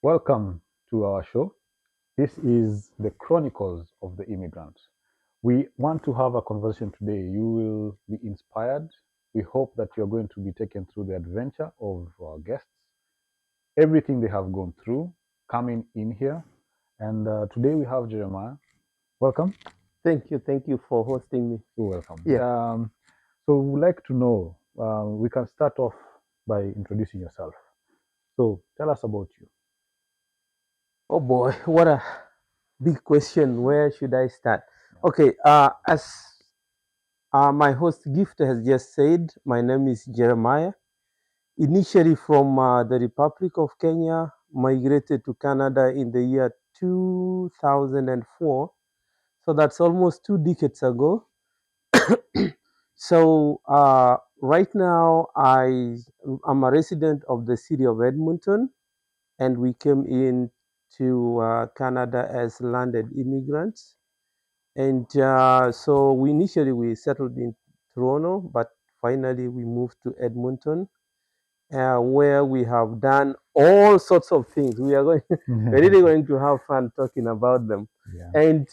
Welcome to our show. This is the Chronicles of the Immigrant. We want to have a conversation today. You will be inspired. We hope that you're going to be taken through the adventure of our guests, everything they have gone through, coming in here. And today we have Jeremiah. Welcome. Thank you for hosting me. You're welcome. Yeah. So we'd like to know, we can start off by introducing yourself. So tell us about you. Oh boy, what a big question. Where should I start? Okay, as my host Gift has just said, my name is Jeremiah. Initially from the Republic of Kenya, migrated to Canada in the year 2004. So that's almost 2 decades ago. So right now, I'm a resident of the city of Edmonton, and we came in to Canada as landed immigrants. And so we settled in Toronto, but finally we moved to Edmonton, where we have done all sorts of things. We're really going to have fun talking about them. Yeah. And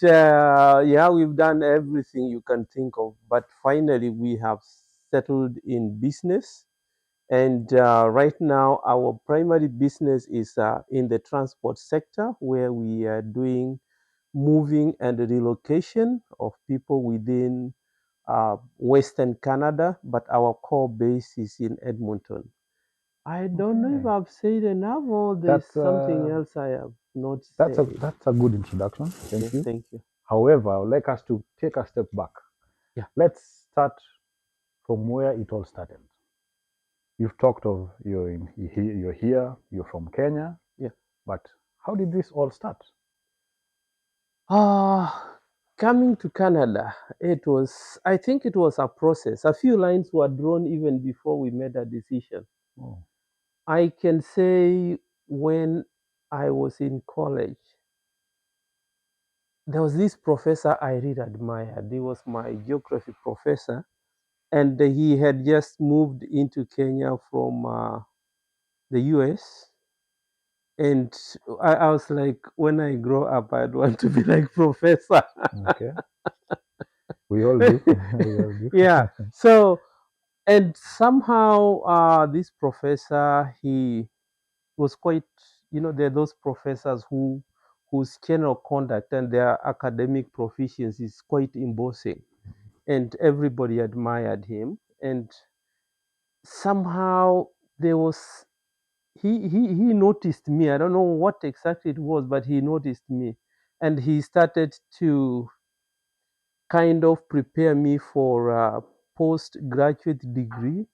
yeah, we've done everything you can think of, but finally we have settled in business. And right now, our primary business is in the transport sector, where we are doing moving and relocation of people within Western Canada, but our core base is in Edmonton. I don't know if Okay. I've said enough or there's That's something else I have not that's a said. that's a good introduction. Okay, Thank you. thank you. However, I would like us to take a step back. Yeah. Let's start from where it all started. You've talked of you're here, you're from Kenya, Yeah. but how did this all start? Coming to Canada, I think it was a process. A few lines were drawn even before we made a decision. Oh, I can say when I was in college, there was this professor I really admired. He was my geography professor, and he had just moved into Kenya from the US. And I was like, when I grow up, I'd want to be like professor. okay. We all do. We all do. Yeah. So, and somehow this professor, he was quite, there are those professors whose general conduct and their academic proficiency is quite imposing, and everybody admired him. And somehow there was he noticed me. I don't know what exactly it was, but he noticed me, and he started to kind of prepare me for a postgraduate degree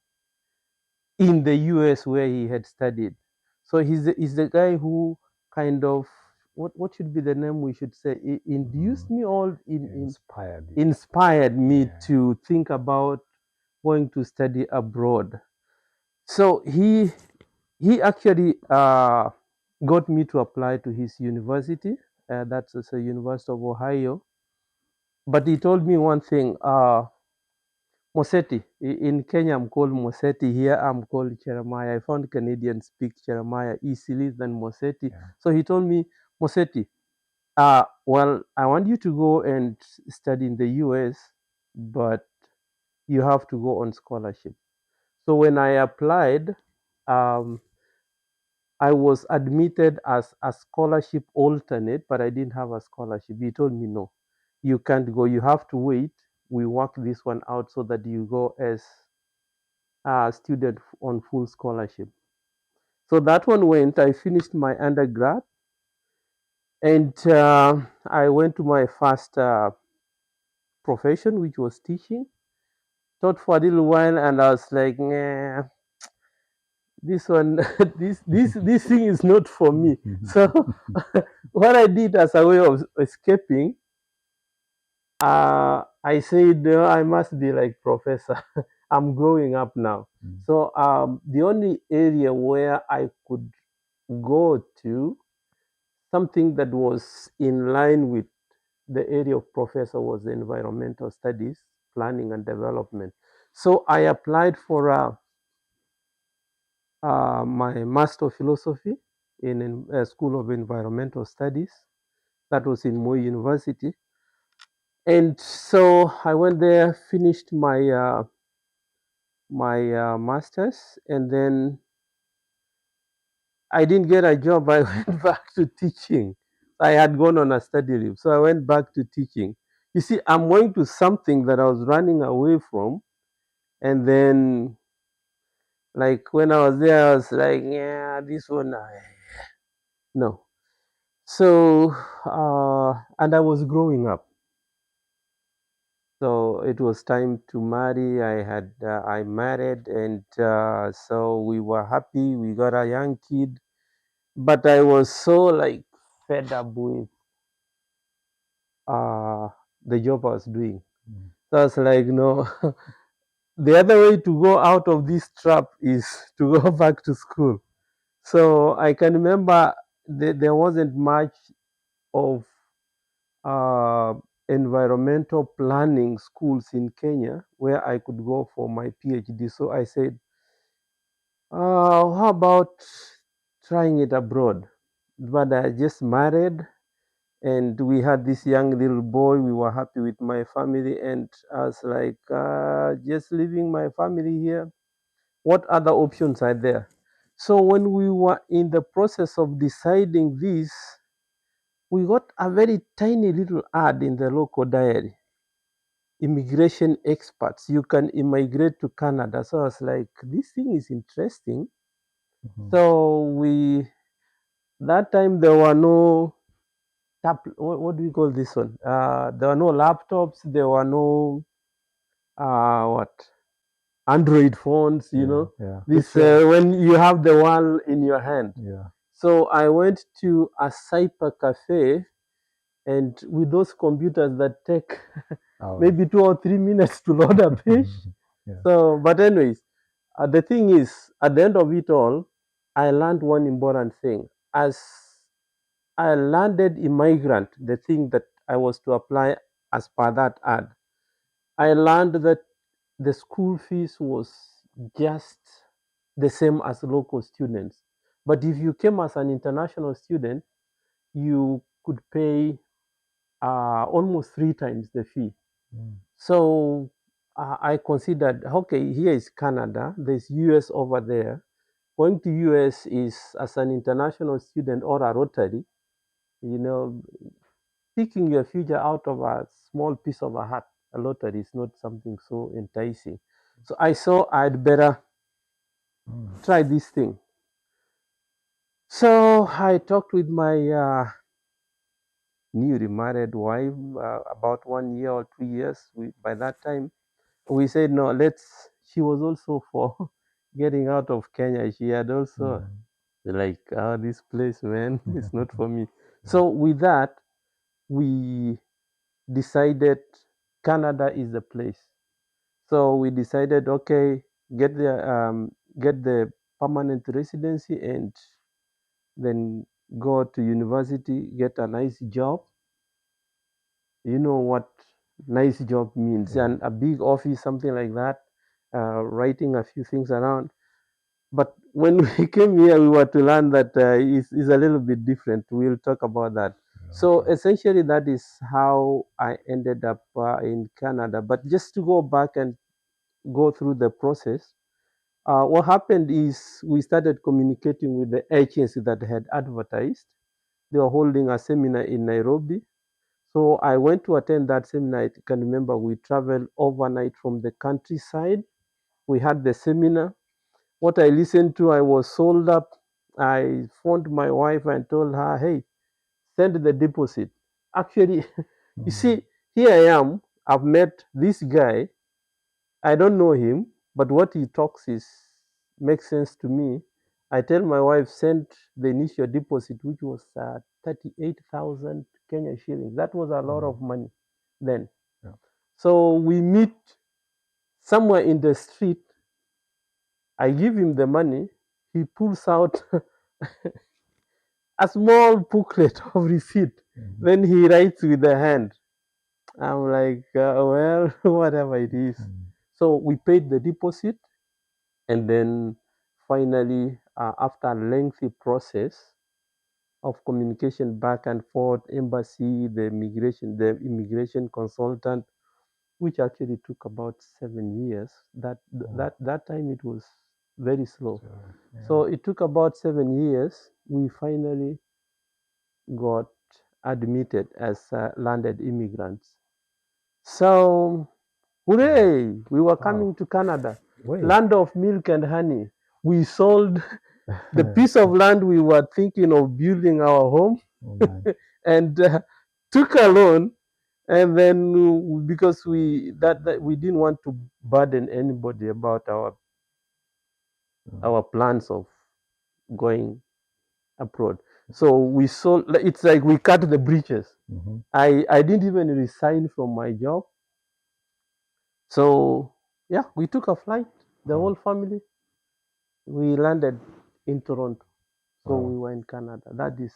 in the US where he had studied. So he's the guy who kind of what should be the name we should say induced me or Inspired you. inspired me Yeah. to think about going to study abroad. So he actually got me to apply to his university. That's the University of Ohio. But he told me one thing. Moseti. In Kenya, I'm called Moseti. Here, I'm called Jeremiah. I found Canadians speak Jeremiah easily than Moseti. Yeah. So he told me, Moseti, well, I want you to go and study in the US, but you have to go on scholarship. So when I applied, um, I was admitted as a scholarship alternate, but I didn't have a scholarship. He told me, no, you can't go. You have to wait. We work this one out so that you go as a student on full scholarship. So that one went. I finished my undergrad, and I went to my first profession, which was teaching. Taught for a little while, and I was like, nah, this one, this thing is not for me. So what I did as a way of escaping, I said, no, I must be like professor. I'm growing up now. Mm. So the only area where I could go to something that was in line with the area of professor was the environmental studies, planning and development. So I applied for my master of philosophy, in a School of Environmental Studies. That was in Moi University. And so I went there, finished my master's, and then I didn't get a job. I went back to teaching. I had gone on a study leave, so I went back to teaching. You see, I'm going to something that I was running away from, and then, like when I was there, I was like, yeah, this one, no. So, and I was growing up, so it was time to marry. I married, and so we were happy. We got a young kid, but I was so like fed up with uh, the job I was doing. Mm. So I was like, no, the other way to go out of this trap is to go back to school. So I can remember there wasn't much of uh, environmental planning schools in Kenya where I could go for my PhD. So I said, how about trying it abroad? But I just married, and we had this young little boy. We were happy with my family, and I was like, just leaving my family here. What other options are there? So when we were in the process of deciding this, we got a very tiny little ad in the local diary. Immigration experts, you can immigrate to Canada. So I was like, this thing is interesting. Mhm. So that time there were no what do we call this one? There were no laptops, there were no what Android phones, Yeah, yeah. this when you have the one in your hand. Yeah. So I went to a cyber cafe, and with those computers that take Hours. maybe 2 or 3 minutes to load a page. Yeah. So, but anyways, the thing is, at the end of it all, I learned one important thing. As I landed immigrant, the thing that I was to apply as per that ad, I learned that the school fees was just the same as local students. But if you came as an international student, you could pay almost 3 times the fee. Mm. So I considered, okay, here is Canada, there's US over there. Going to US is as an international student or a Rotary, you know, picking your future out of a small piece of a hat, a lottery is not something so enticing. So I saw I'd better Mm. try this thing. So I talked with my newly married wife about 1 year or 2 years. By that time, we said no. She was also for getting out of Kenya. She had also Mm. like, this place, man, it's not for me. Yeah. So with that, we decided Canada is the place. So we decided, okay, get the permanent residency, and then go to university, get a nice job. You know what nice job means, Yeah. and a big office, something like that, writing a few things around. But when we came here, we were to learn that it's a little bit different. We'll talk about that. Yeah, So okay. essentially, that is how I ended up in Canada. But just to go back and go through the process, what happened is we started communicating with the agency that had advertised. They were holding a seminar in Nairobi. So I went to attend that seminar. I can remember we traveled overnight from the countryside. We had the seminar. What I listened to, I was sold up. I phoned my wife and told her, hey, send the deposit. Actually, you Mm. see, here I am. I've met this guy. I don't know him, but what he talks is makes sense to me. I tell my wife, send the initial deposit, which was 38,000 Kenya shillings. That was a lot Mm. of money then. Yeah. So we meet somewhere in the street. I give him the money. He pulls out a small booklet of receipt. Mhm. Then he writes with the hand. I'm like, well, whatever it is. Mm. So we paid the deposit, and then finally, after a lengthy process, of communication back and forth, embassy, the immigration consultant, which actually took about 7 years. Oh, That time it was very slow. so, yeah. So it took about 7 years. We finally got admitted as landed immigrants. So, Wow. hooray! We were Wow. coming to Canada, Wait. land of milk and honey. We sold the piece of land we were thinking of building our home Oh my. and took a loan. And then because that we didn't want to burden anybody about Mm. our plans of going abroad, so we sold. It's like we cut the breaches. Mhm. I didn't even resign from my job. So yeah, we took a flight, the whole Wow. family. We landed in Toronto. So we Wow. were in Canada. That is,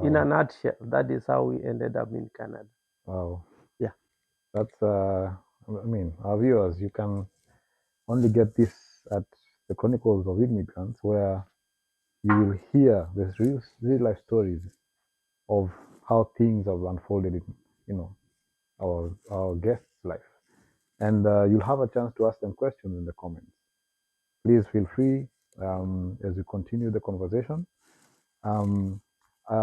in a Wow. nutshell, that is how we ended up in Canada. Wow. Yeah. That's I mean, our viewers, you can only get this at the Chronicles of Immigrants, where you will hear the real life stories of how things have unfolded in, you know, our guests' life. And you'll have a chance to ask them questions in the comments. Please feel free as we continue the conversation. Um,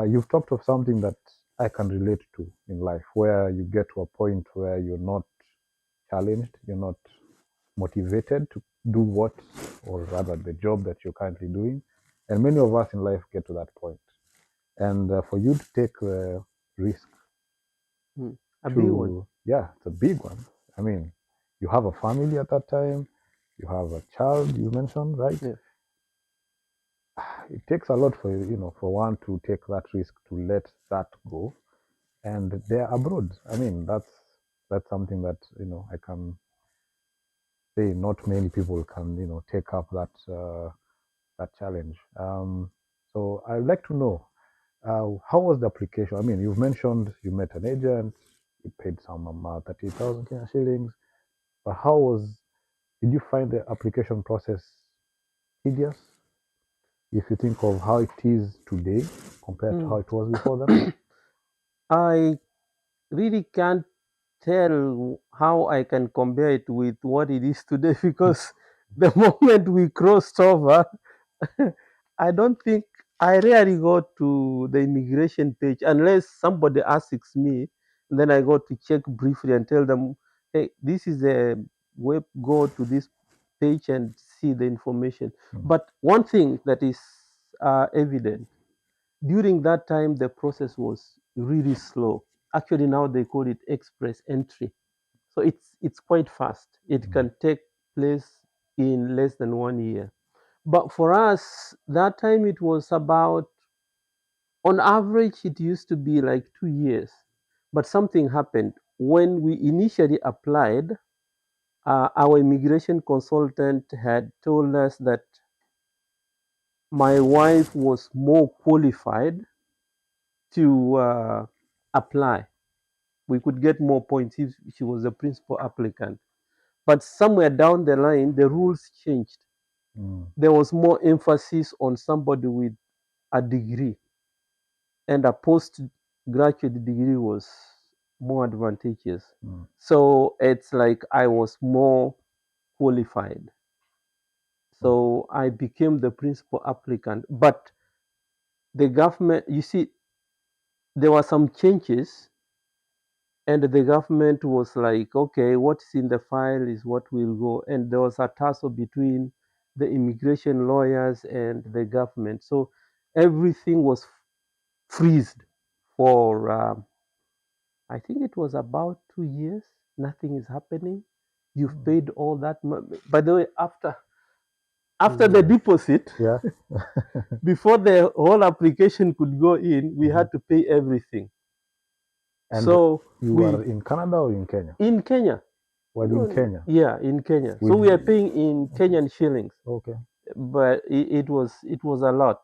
you've talked of something that I can relate to in life, where you get to a point where you're not challenged, you're not motivated to do what, or rather the job that you're currently doing. And many of us in life get to that point. And for you to take the risk Hmm. A big one. to, yeah, it's a big one. I mean, you have a family at that time, you have a child, you mentioned, right? Yeah. It takes a lot for for one to take that risk, to let that go, and they're abroad. I mean, that's something that I can say not many people can take up that challenge. So I'd like to know, how was the application? I mean, you've mentioned you met an agent, you paid some amount, 30,000 Kenya shillings, but did you find the application process tedious if you think of how it is today compared to Hmm. how it was before then? I really can't tell how I can compare it with what it is today because the moment we crossed over, I don't think I rarely go to the immigration page unless somebody asks me. And then I go to check briefly and tell them, hey, this is the web, go to this page and see the information. Mm, But one thing that is evident during that time, the process was really slow. Actually, now they call it express entry. So it's quite fast. It mm, can take place in less than 1 year. But for us, that time it was about, on average, it used to be like 2 years. But something happened. When we initially applied, our immigration consultant had told us that my wife was more qualified to apply. We could get more points if she was the principal applicant. But somewhere down the line, the rules changed. mm, There was more emphasis on somebody with a degree, and a postgraduate degree was more advantageous. mm. So it's like I was more qualified. Oh, So I became the principal applicant. But the government, you see, there were some changes, and the government was like, okay, what's in the file is what will go. And there was a tussle between the immigration lawyers and the government. So everything was freezed for, I think it was about 2 years. Nothing is happening. You've mm. paid all that money. By the way, after the 2 years. deposit, Yeah. before the whole application could go in, we Mhm. had to pay everything. And So you we, are in Canada or in Kenya? in Kenya, Well, in Kenya. yeah, in Kenya. So With we are paying in okay, Kenyan shillings, okay. but it was a lot.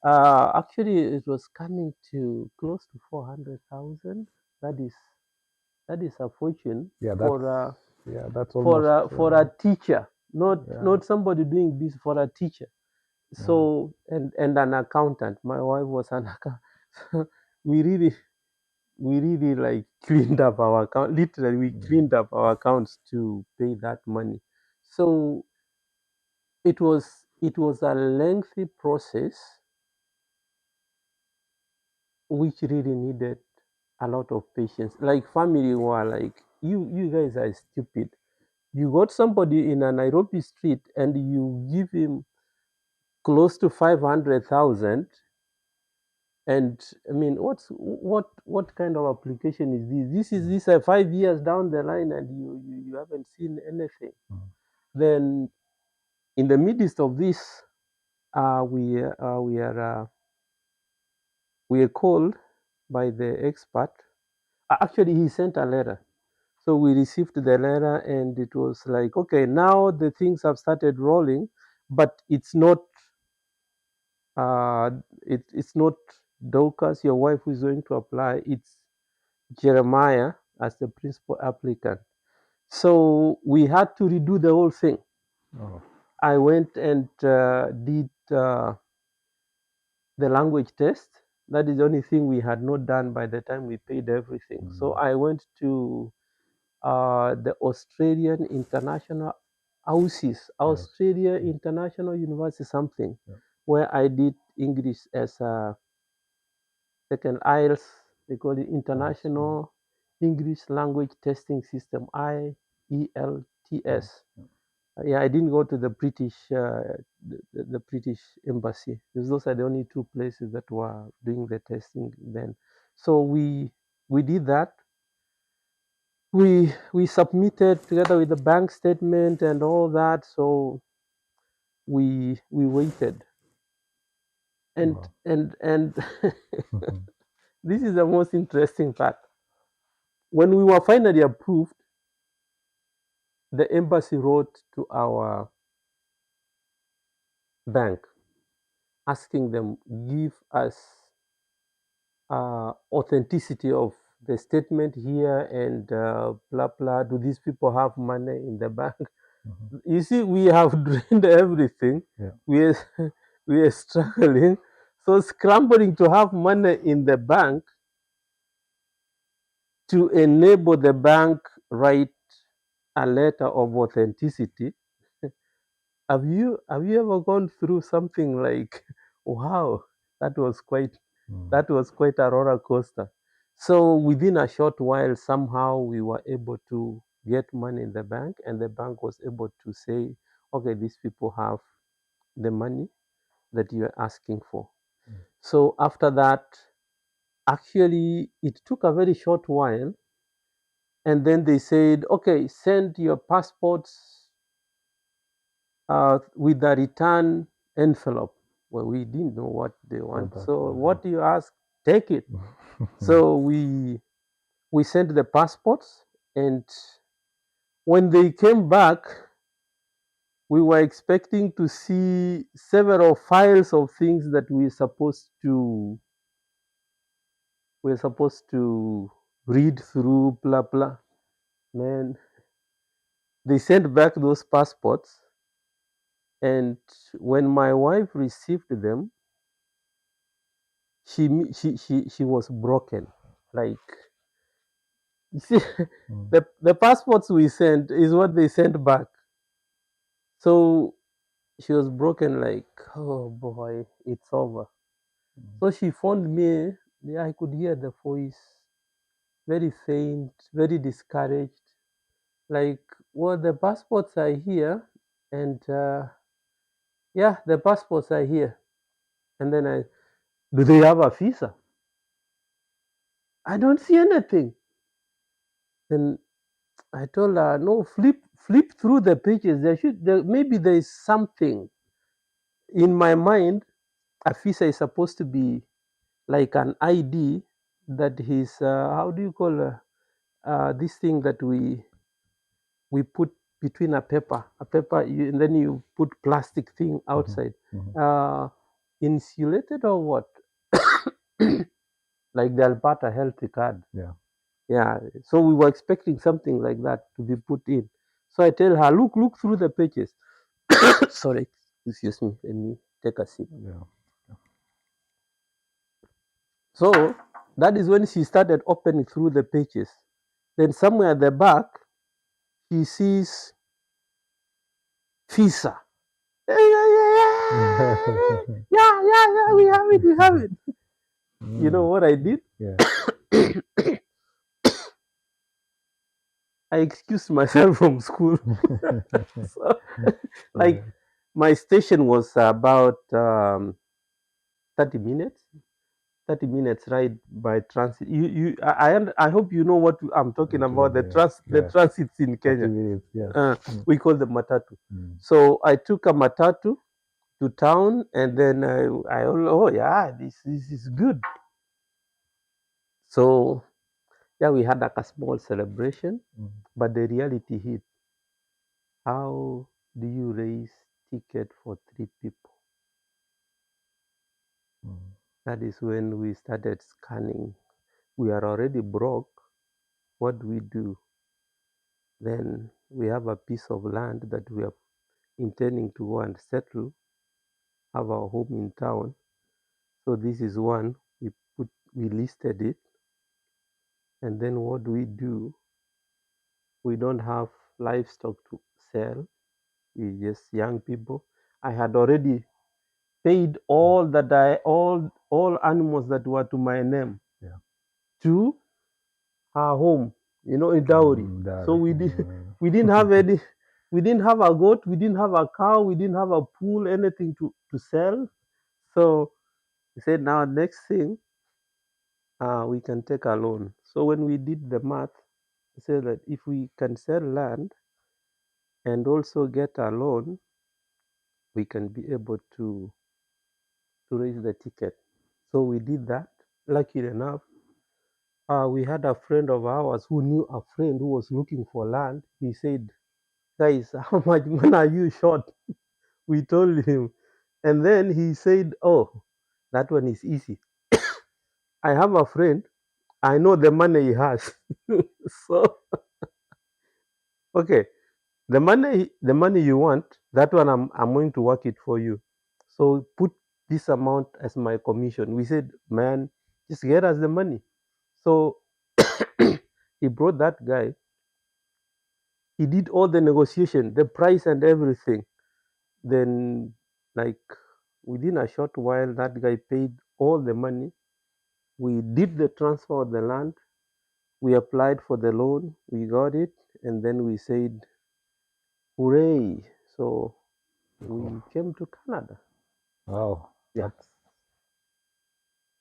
Actually, it was coming to close to 400,000. That is that is a fortune Yeah, for that's almost for a teacher, not yeah. not somebody doing this, for a teacher. So and an accountant. My wife was an accountant. we really we really like cleaned up our account. Literally, we cleaned up our accounts to pay that money. So it was a lengthy process which really needed a lot of patience. Like family were like, you guys are stupid. You got somebody in a Nairobi street and you give him close to 500,000. And I mean, what kind of application is this? This 5 years down the line, and you haven't seen anything. Then in the midst of this, we are called by the expert. Actually, he sent a letter. So we received the letter, and it was like, okay, now the things have started rolling, but uh, it's not Dorcas, your wife, who is going to apply. It's Jeremiah as the principal applicant. So we had to redo the whole thing. Oh. I went and did the language test. That is the only thing we had not done by the time we paid everything. So I went to the Australian International Australia International University, something, where I did English as a second IELTS. They call it International English Language Testing System, IELTS. Yeah, I didn't go to the the British embassy because those are the only two places that were doing the testing then. So we did that. We submitted together with the bank statement and all that. So we waited, and and this is the most interesting part. When we were finally approved, the embassy wrote to our bank asking them, give us authenticity of the statement here and blah blah. Do these people have money in the bank? You see, we have drained everything. We are we are struggling, so scrambling to have money in the bank to enable the bank write a letter of authenticity. Have you ever gone through something like, wow, that was quite a roller coaster. So within a short while, somehow we were able to get money in the bank, and the bank was able to say, okay, these people have the money that you are asking for. So after that, actually, it took a very short while, and then they said, okay, send your passports with a return envelope. Well, we didn't know what they want. So what you ask, take it. So we sent the passports, and when they came back, we were expecting to see several files of things that we're supposed to read through, blah blah. Man, they sent back those passports, and when my wife received them, she was broken. Like, you see, the passports we sent is what they sent back. So she was broken, like, oh boy, it's over. So she phoned me. Yeah, I could hear the voice, very faint, very discouraged. Like, well, the passports are here, and yeah, the passports are here. And then do they have a visa? I don't see anything. Then I told her, no, flip through the pages. Maybe there is something. In my mind, a visa is supposed to be like an ID that is, how do you call this thing that we put between a paper, and then you put plastic thing outside, insulated or what? Like the Alberta Healthy Card. Yeah. So we were expecting something like that to be put in. So I tell her, look through the pages. Sorry, excuse me. take a sip. Yeah. So that is when she started opening through the pages. Then somewhere at the back, she sees visa. Yeah, yeah, yeah, yeah, yeah, yeah, we have it, we have it. You know Mm, what I did? yeah. I excused myself from school. So, like, Yeah. my station was about 30 minutes. 30 minutes ride by transit. I hope you know what I'm talking about. The Yeah. the Yeah. transits in 30 Kenya. minutes. Yes. Uh, Mm, we call them matatu. mm, So I took a matatu to town, and then oh yeah, this is good. So yeah, we had like a small celebration, mm, but the reality hit. How do you raise ticket for 3 people? mm, That is when we started scanning. We are already broke. What do we do? Then we have a piece of land that we are intending to go and settle, have our home in town. So this is one we listed it, and then what do we do? We don't have livestock to sell. We just young people. I had already paid all that all animals that were to my name yeah. to her home, in dowry. So Dari. we did we didn't have any, we didn't have a goat, we didn't have a cow, we didn't have a pool, anything to sell. So we said now next thing, we can take a loan. So when we did the math, we said that if we can sell land and also get a loan, we can be able to raise the ticket. So we did that. Lucky enough, we had a friend of ours who knew a friend who was looking for land. He said, "Guys, how much money are you short?" We told him. And then he said, "Oh, that one is easy. I have a friend. I know the money he has." So, okay, the money you want, that one I'm going to work it for you. So put this amount as my commission. We said, man, just get us the money. So he brought that guy. He did all the negotiation, the price and everything. Then, like, within a short while, that guy paid all the money. We did the transfer of the land. We applied for the loan. We got it, and then we said, "Hooray!" So Cool. we came to Canada. Wow. Yeah.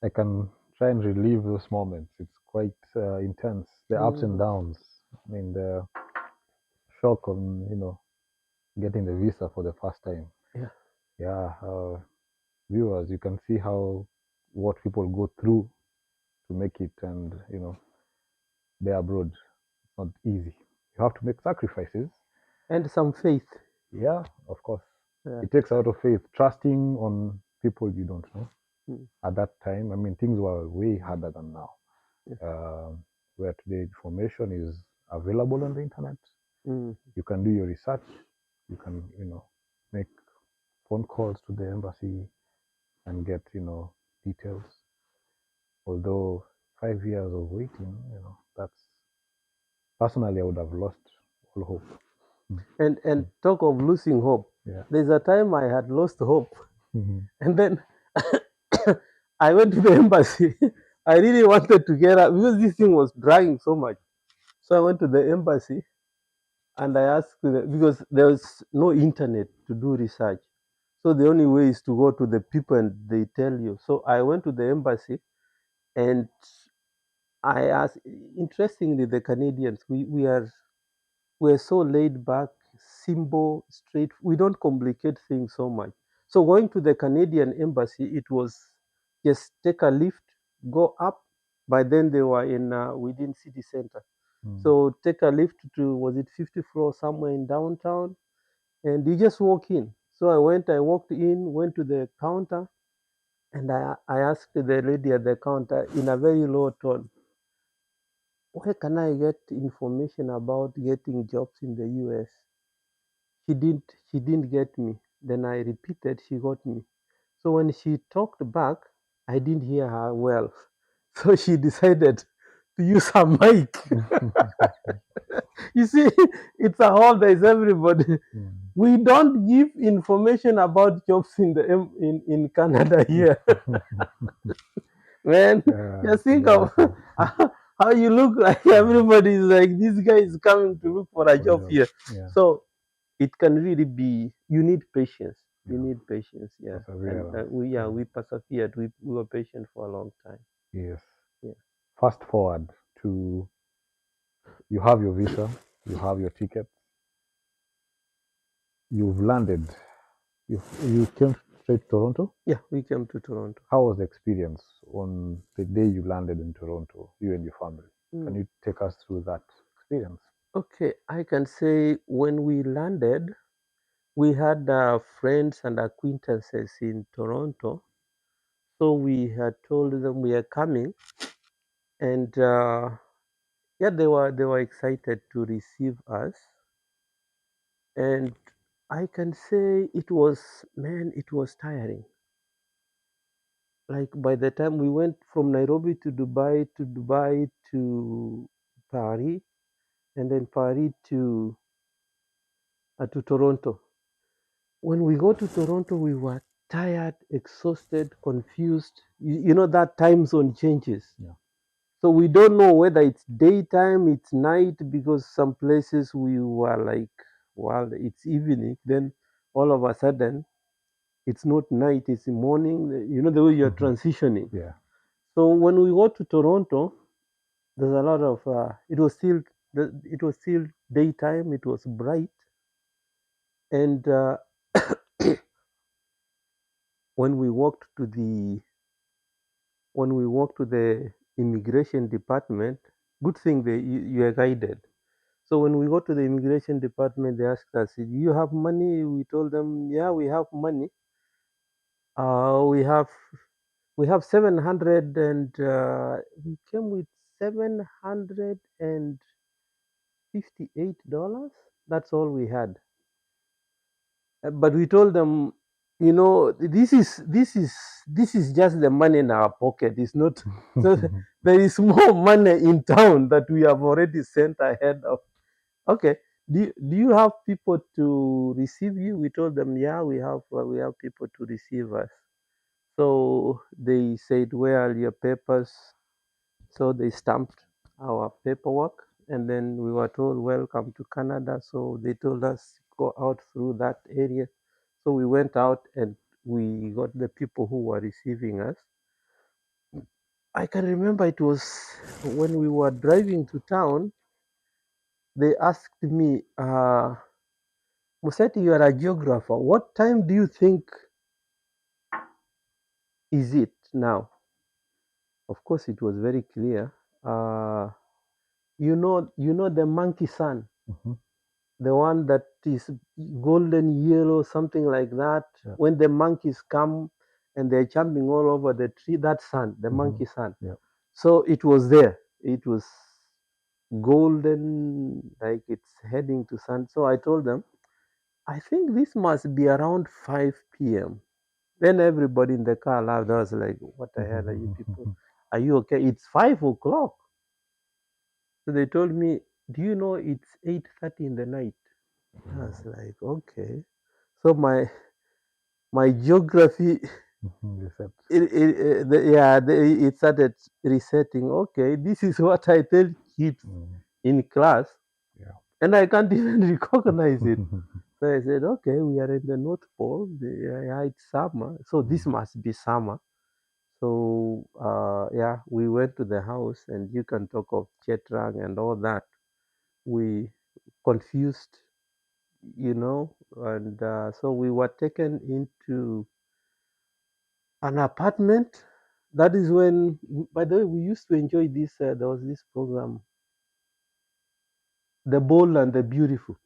I can try and relive those moments. It's quite intense. The ups and Mm, downs. I mean, the shock on, getting the visa for the first time. yeah. Yeah. Viewers, you can see how what people go through to make it, and they're abroad. It's not easy. You have to make sacrifices. And some faith. Yeah, of course. Yeah. It takes a lot of faith, trusting on people you don't know. Mm, At that time, I mean, things were way harder than now. yeah. Where today information is available on the internet. Mm. You can do your research. You can, make phone calls to the embassy and get, details. Although 5 years of waiting, that's personally I would have lost all hope. Mm. And talk of losing hope. Yeah. There's a time I had lost hope, Mhm. and then I went to the embassy. I really wanted to get out because this thing was dragging so much. So I went to the embassy and I asked because there was no internet to do research. So the only way is to go to the people and they tell you. So I went to the embassy and I asked. Interestingly, the Canadians, we're so laid back, simple, straight. We don't complicate things so much. So going to the Canadian embassy, it was just take a lift, go up. By then they were in within city center. Mm. So take a lift to, was it 50th floor somewhere in downtown, and you just walk in. So I walked in, went to the counter, and I asked the lady at the counter in a very low tone, where can I get information about getting jobs in the US? She didn't get me. Then I repeated, she got me. So when she talked back, I didn't hear her well. So she decided to use her mic. You see, it's a hall, there's everybody. Mm. We don't give information about jobs in the in Canada here. Man, Yeah, just think of exactly. how you look like everybody is like this guy is coming to look for a For job job. here. Yeah, So it can really be, you need patience. You yeah. need patience, yeah. And Perseverance. Yeah. we persevered. We were patient for a long time. Yes. Yeah. Fast forward to you have your visa, you have your ticket, you've landed. You came straight to Toronto. Yeah, we came to Toronto. How was the experience on the day you landed in Toronto, you and your family? Can Mm. you take us through that experience? Okay, I can say when we landed, we had friends and acquaintances in Toronto. So we had told them we are coming, and yeah, they were excited to receive us. And I can say it was, man, it was tiring. Like by the time we went from Nairobi to Dubai to Paris, and then Paris to Toronto. When we go to Toronto, we were tired, exhausted, confused. You know that time zone changes. Yeah. So we don't know whether it's daytime, it's night, because some places we were like, well, it's evening. Then all of a sudden, it's not night, it's morning. You know the way you're transitioning. Yeah. So when we go to Toronto, there's a lot of. It was still daytime. It was bright, and when we walked to the immigration department, good thing you are guided. So when we go to the immigration department, they asked us, "Do you have money?" We told them, "Yeah, we have money. Uh, we have we have 700, and we came with $758. That's all we had." But we told them, this is just the money in our pocket. It's not. So there is more money in town that we have already sent ahead of. Okay. Do you have people to receive you? We told them, yeah, we have people to receive us. So they said, where are your papers? So they stamped our paperwork, and then we were told, welcome to Canada. So they told us, go out through that area. So we went out and we got the people who were receiving us. I can remember it was when we were driving to town, they asked me, Museti, you are a geographer. What time do you think is it now? Of course, it was very clear. You know the monkey sun, Mhm. the one that is golden yellow, something like that. Yeah. When the monkeys come and they're jumping all over the tree, that sun, the Mhm. monkey sun. Yeah. So it was there. It was golden, like it's heading to sun. So I told them, I think this must be around 5 p.m. Then everybody in the car laughed. I was like, what the hell are you people? Are you okay? It's 5 o'clock. So they told me, do you know it's 8:30 in the night? I was like, okay. So my geography, Reset. it started resetting. Okay, this is what I tell kids Mm. in class, Yeah. and I can't even recognize it. So I said, okay, we are in the North Pole. Yeah, it's summer, so this must be summer. So yeah, we went to the house, and you can talk of Chetrang and all that. We confused, and so we were taken into an apartment. That is when, by the way, we used to enjoy this. There was this program, The Bold and the Beautiful.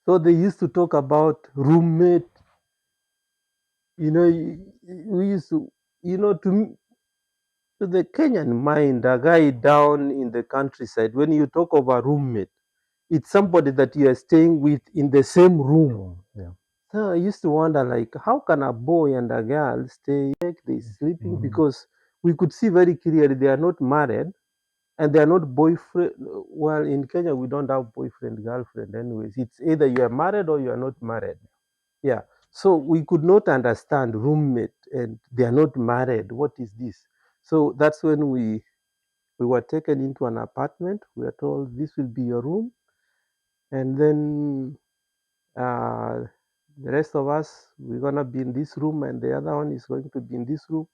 So they used to talk about roommate. We used to, to the Kenyan mind, a guy down in the countryside, when you talk of a roommate, it's somebody that you are staying with in the same room. Yeah. So I used to wonder, like, how can a boy and a girl stay like they sleeping? Mhm. Because we could see very clearly they are not married and they are not boyfriend. Well, in Kenya, we don't have boyfriend, girlfriend, anyways. It's either you are married or you are not married. Yeah. So we could not understand roommate and they are not married. What is this? So that's when we were taken into an apartment. We were told this will be your room, and then uh, the rest of us we're gonna be in this room, and the other one is going to be in this room.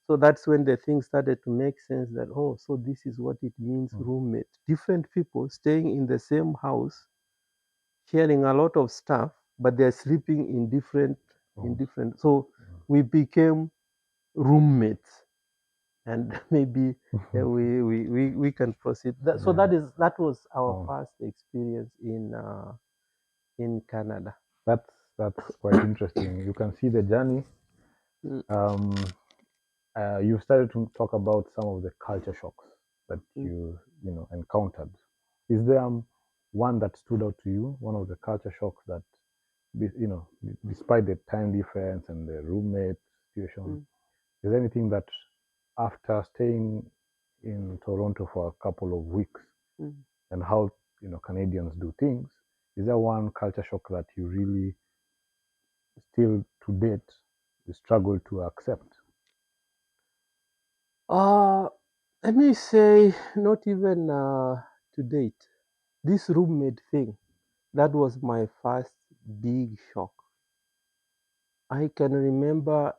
So that's when the thing started to make sense that, oh, so this is what it means Mm. roommate. Different people staying in the same house, sharing a lot of stuff, but they're sleeping in Rooms. different. So we became roommates, and maybe we can proceed. So Yeah. that was our Oh, first experience in Canada. that's quite interesting. You can see the journey. Mm, Um, you started to talk about some of the culture shocks that mm, you encountered. Is there one that stood out to you? One of the culture shocks that despite the time difference and the roommate situation, mm, is there anything that after staying in Toronto for a couple of weeks mm. and how Canadians do things, is there one culture shock that you really still to date you struggle to accept? Uh, Let me say, not even to date. This roommate thing, that was my first big shock. I can remember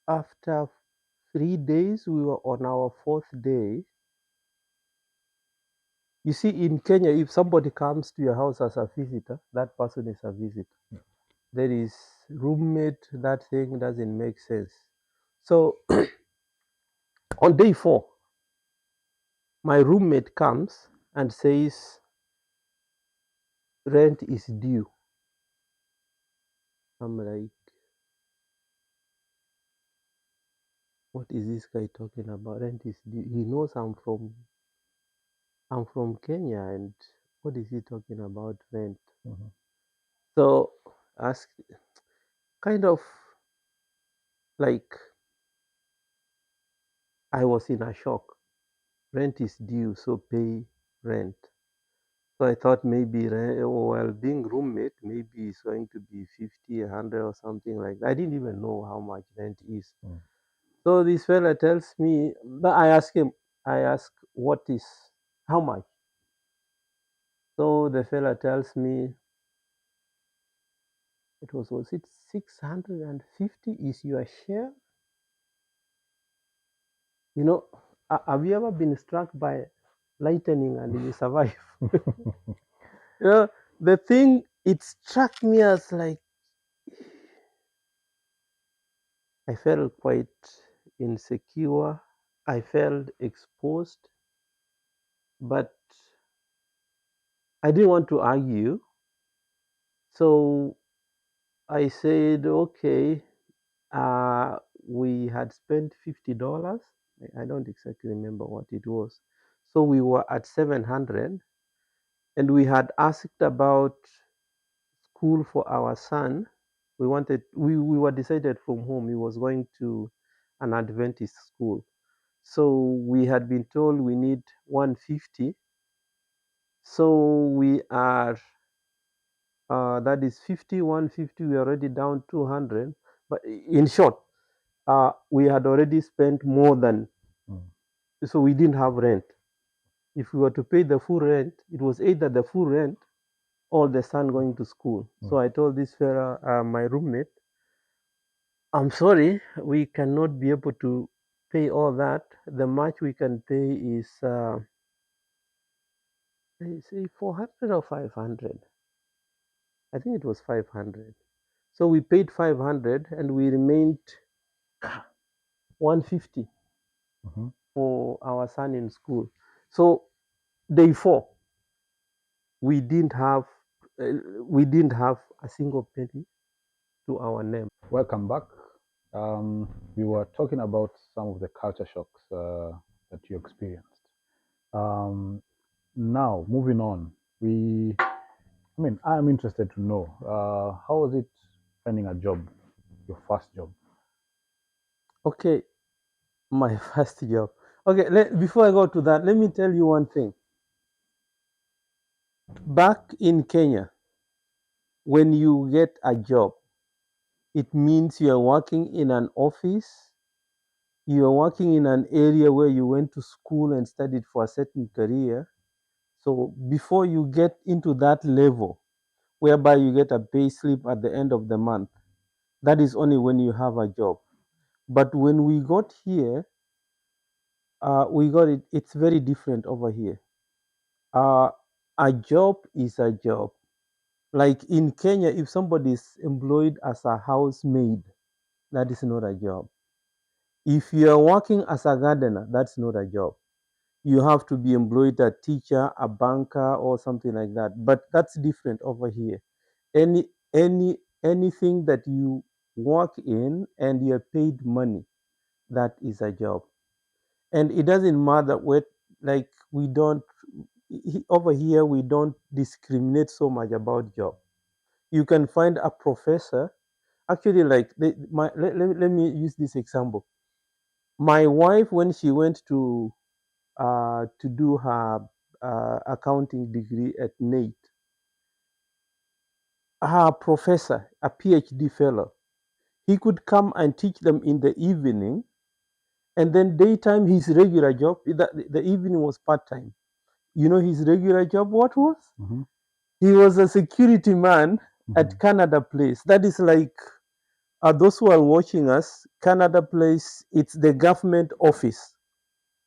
after 3 days, we were on our fourth day. You see, in Kenya, if somebody comes to your house as a visitor, that person is a visitor. There is roommate, that thing doesn't make sense. So on day four, my roommate comes and says, rent is due. I'm like, what is this guy talking about? Rent is due. He knows I'm from Kenya, and what is he talking about rent? Mhm. So ask kind of like I was in a shock. Rent is due, so pay rent. So I thought maybe well, being roommate, maybe it's going to be 50, 100 or something like that. I didn't even know how much rent is. Mm. So this fella tells me, but I ask, what is, how much? So the fella tells me, was it 650 is your share? You know, have you ever been struck by lightning and you survive? You know, the thing, it struck me as like, I felt quite insecure. I felt exposed, but I didn't want to argue. So I said, okay, we had spent $50. I don't exactly remember what it was. So we were at 700, and we had asked about school for our son. We were decided from home he was going to an Adventist school. So we had been told we need 150. So we are that is 50, 150. We are already down 200. But in short, we had already spent more than, Mm. so we didn't have rent. If we were to pay the full rent, it was either the full rent or the son going to school. So Mm. I told this fella, my roommate, I'm sorry, we cannot be able to pay all that. The much we can pay is, they say 400 or 500. I think it was 500. So we paid 500 and we remained 150 Mhm. for our son in school. So day four, we didn't have uh, we didn't have a single penny to our name. Welcome back. We were talking about some of the culture shocks that you experienced. Um, Now, moving on, we I mean, I'm interested to know how was it finding a job, your first job? Okay, my first job. Okay, before I go to that, let me tell you one thing. Back in Kenya, when you get a job, it means you are working in an office, you are working in an area where you went to school and studied for a certain career. So before you get into that level, whereby you get a pay slip at the end of the month, that is only when you have a job. But when we got here, we got it, it's very different over here. Uh, a job is a job. Like in Kenya, if somebody is employed as a housemaid, that is not a job. If you are working as a gardener, that's not a job. You have to be employed a teacher, a banker, or something like that. But that's different over here. Anything that you work in and you're paid money, that is a job. And it doesn't matter what, like we don't over here we don't discriminate so much about job. You can find a professor, actually, like let me use this example. My wife, when she went to do her accounting degree at NAIT, her professor, a PhD fellow, he could come and teach them in the evening, and then daytime his regular job, the evening was part-time. You know his regular job what was? Mm-hmm. He was a security man Mm-hmm. at Canada Place. That is like, those who are watching us, Canada Place, it's the government office.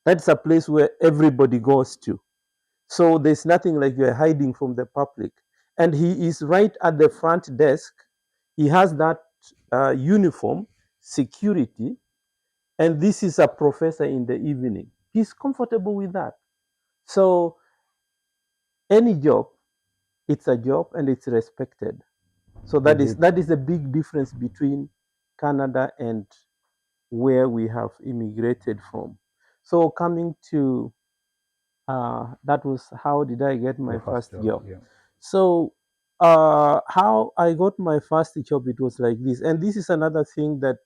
That's a place where everybody goes to. So there's nothing like you're hiding from the public. And he is right at the front desk. He has that uniform, security, and this is a professor in the evening. He's comfortable with that. So any job, it's a job and it's respected. So Is it? that is the big difference between Canada and where we have immigrated from. So coming to that was how did I get my Your first first job, job. yeah. So how I got my first job, it was like this, and this is another thing that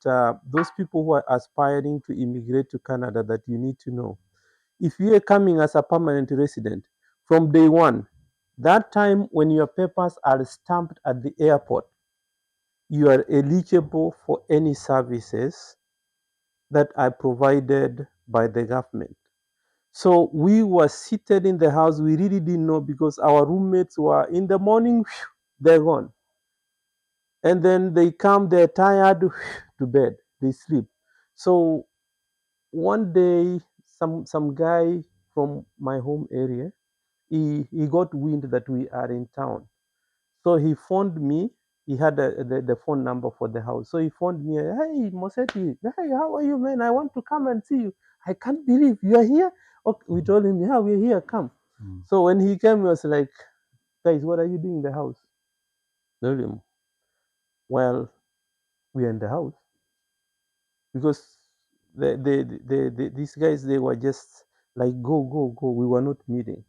those people who are aspiring to immigrate to Canada that you need to know. If you are coming as a permanent resident from day one, that time when your papers are stamped at the airport, you are eligible for any services that are provided by the government. So we were seated in the house. We really didn't know because our roommates were in the morning, they're gone. And then they come, they're tired, to bed, they sleep. So one day, some guy from my home area, he got wind that we are in town. So he phoned me. He had the phone number for the house. So he phoned me. Hey, Moseti. Hey, how are you, man? I want to come and see you. I can't believe you are here. Okay, we told him, yeah, we're here. Come. Mm. So when he came, he was like, guys, what are you doing in the house? Told him, well, we're in the house because these guys, they were just like, go, go, go. We were not meeting.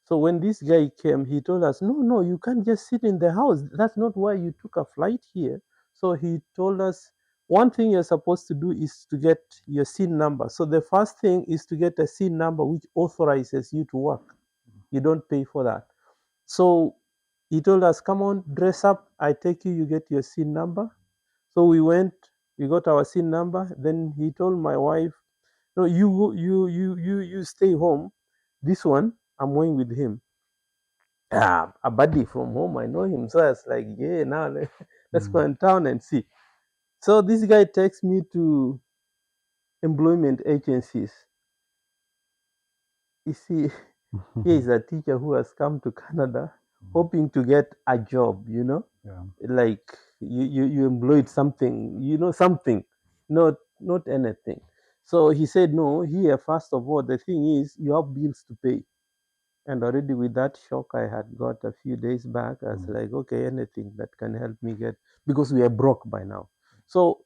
So when this guy came, he told us, no, no, you can't just sit in the house. That's not why you took a flight here. So he told us, one thing you're supposed to do is to get your SIN number. So the first thing is to get a SIN number which authorizes you to work. You don't pay for that. So he told us, come on, dress up. I take you, you get your SIN number. So we went, we got our SIN number. Then he told my wife, no, you stay home. This one, I'm going with him. A buddy from home. I know him. So I was like, yeah, now let's go Mm. in town and see. So this guy takes me to employment agencies. You see, he is a teacher who has come to Canada hoping to get a job, Yeah. like you employed something, something, not anything. So he said, no, here, first of all, the thing is you have bills to pay. And already with that shock I had got a few days back, I was Mm. like, okay, anything that can help me get, because we are broke by now. So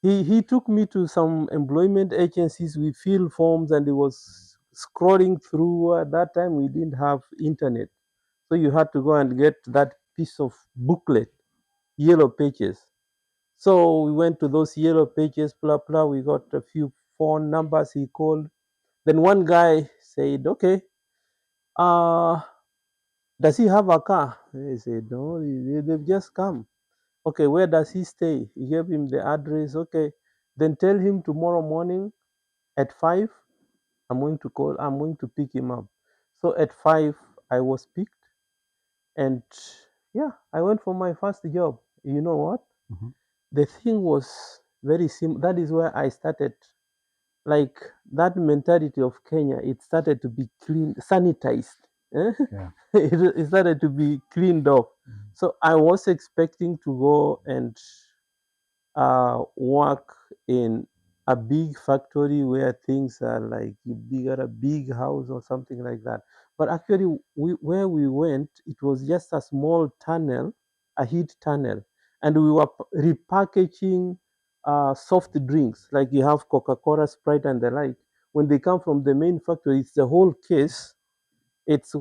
he took me to some employment agencies. We filled forms and he was scrolling through. At that time, we didn't have internet. So you had to go and get that piece of booklet, yellow pages. So we went to those yellow pages, blah blah. We got a few phone numbers. He called. Then one guy said, "Okay, uh, does he have a car?" He said, "No, they've just come." Okay, where does he stay? He gave him the address. Okay, then tell him tomorrow morning at 5, I'm going to pick him up. So at 5, I was picked, and yeah, I went for my first job. You know what? Mhm. The thing was very simple. That is where I started. Like that mentality of Kenya, it started to be clean, sanitized. eh? Yeah. It started to be cleaned up. Mhm. So I was expecting to go and work in a big factory where things are like you got a big house or something like that. But actually, where we went, it was just a small tunnel, a heat tunnel, and we were repackaging soft drinks like you have Coca-Cola, Sprite, and the like. When they come from the main factory, it's the whole case, it's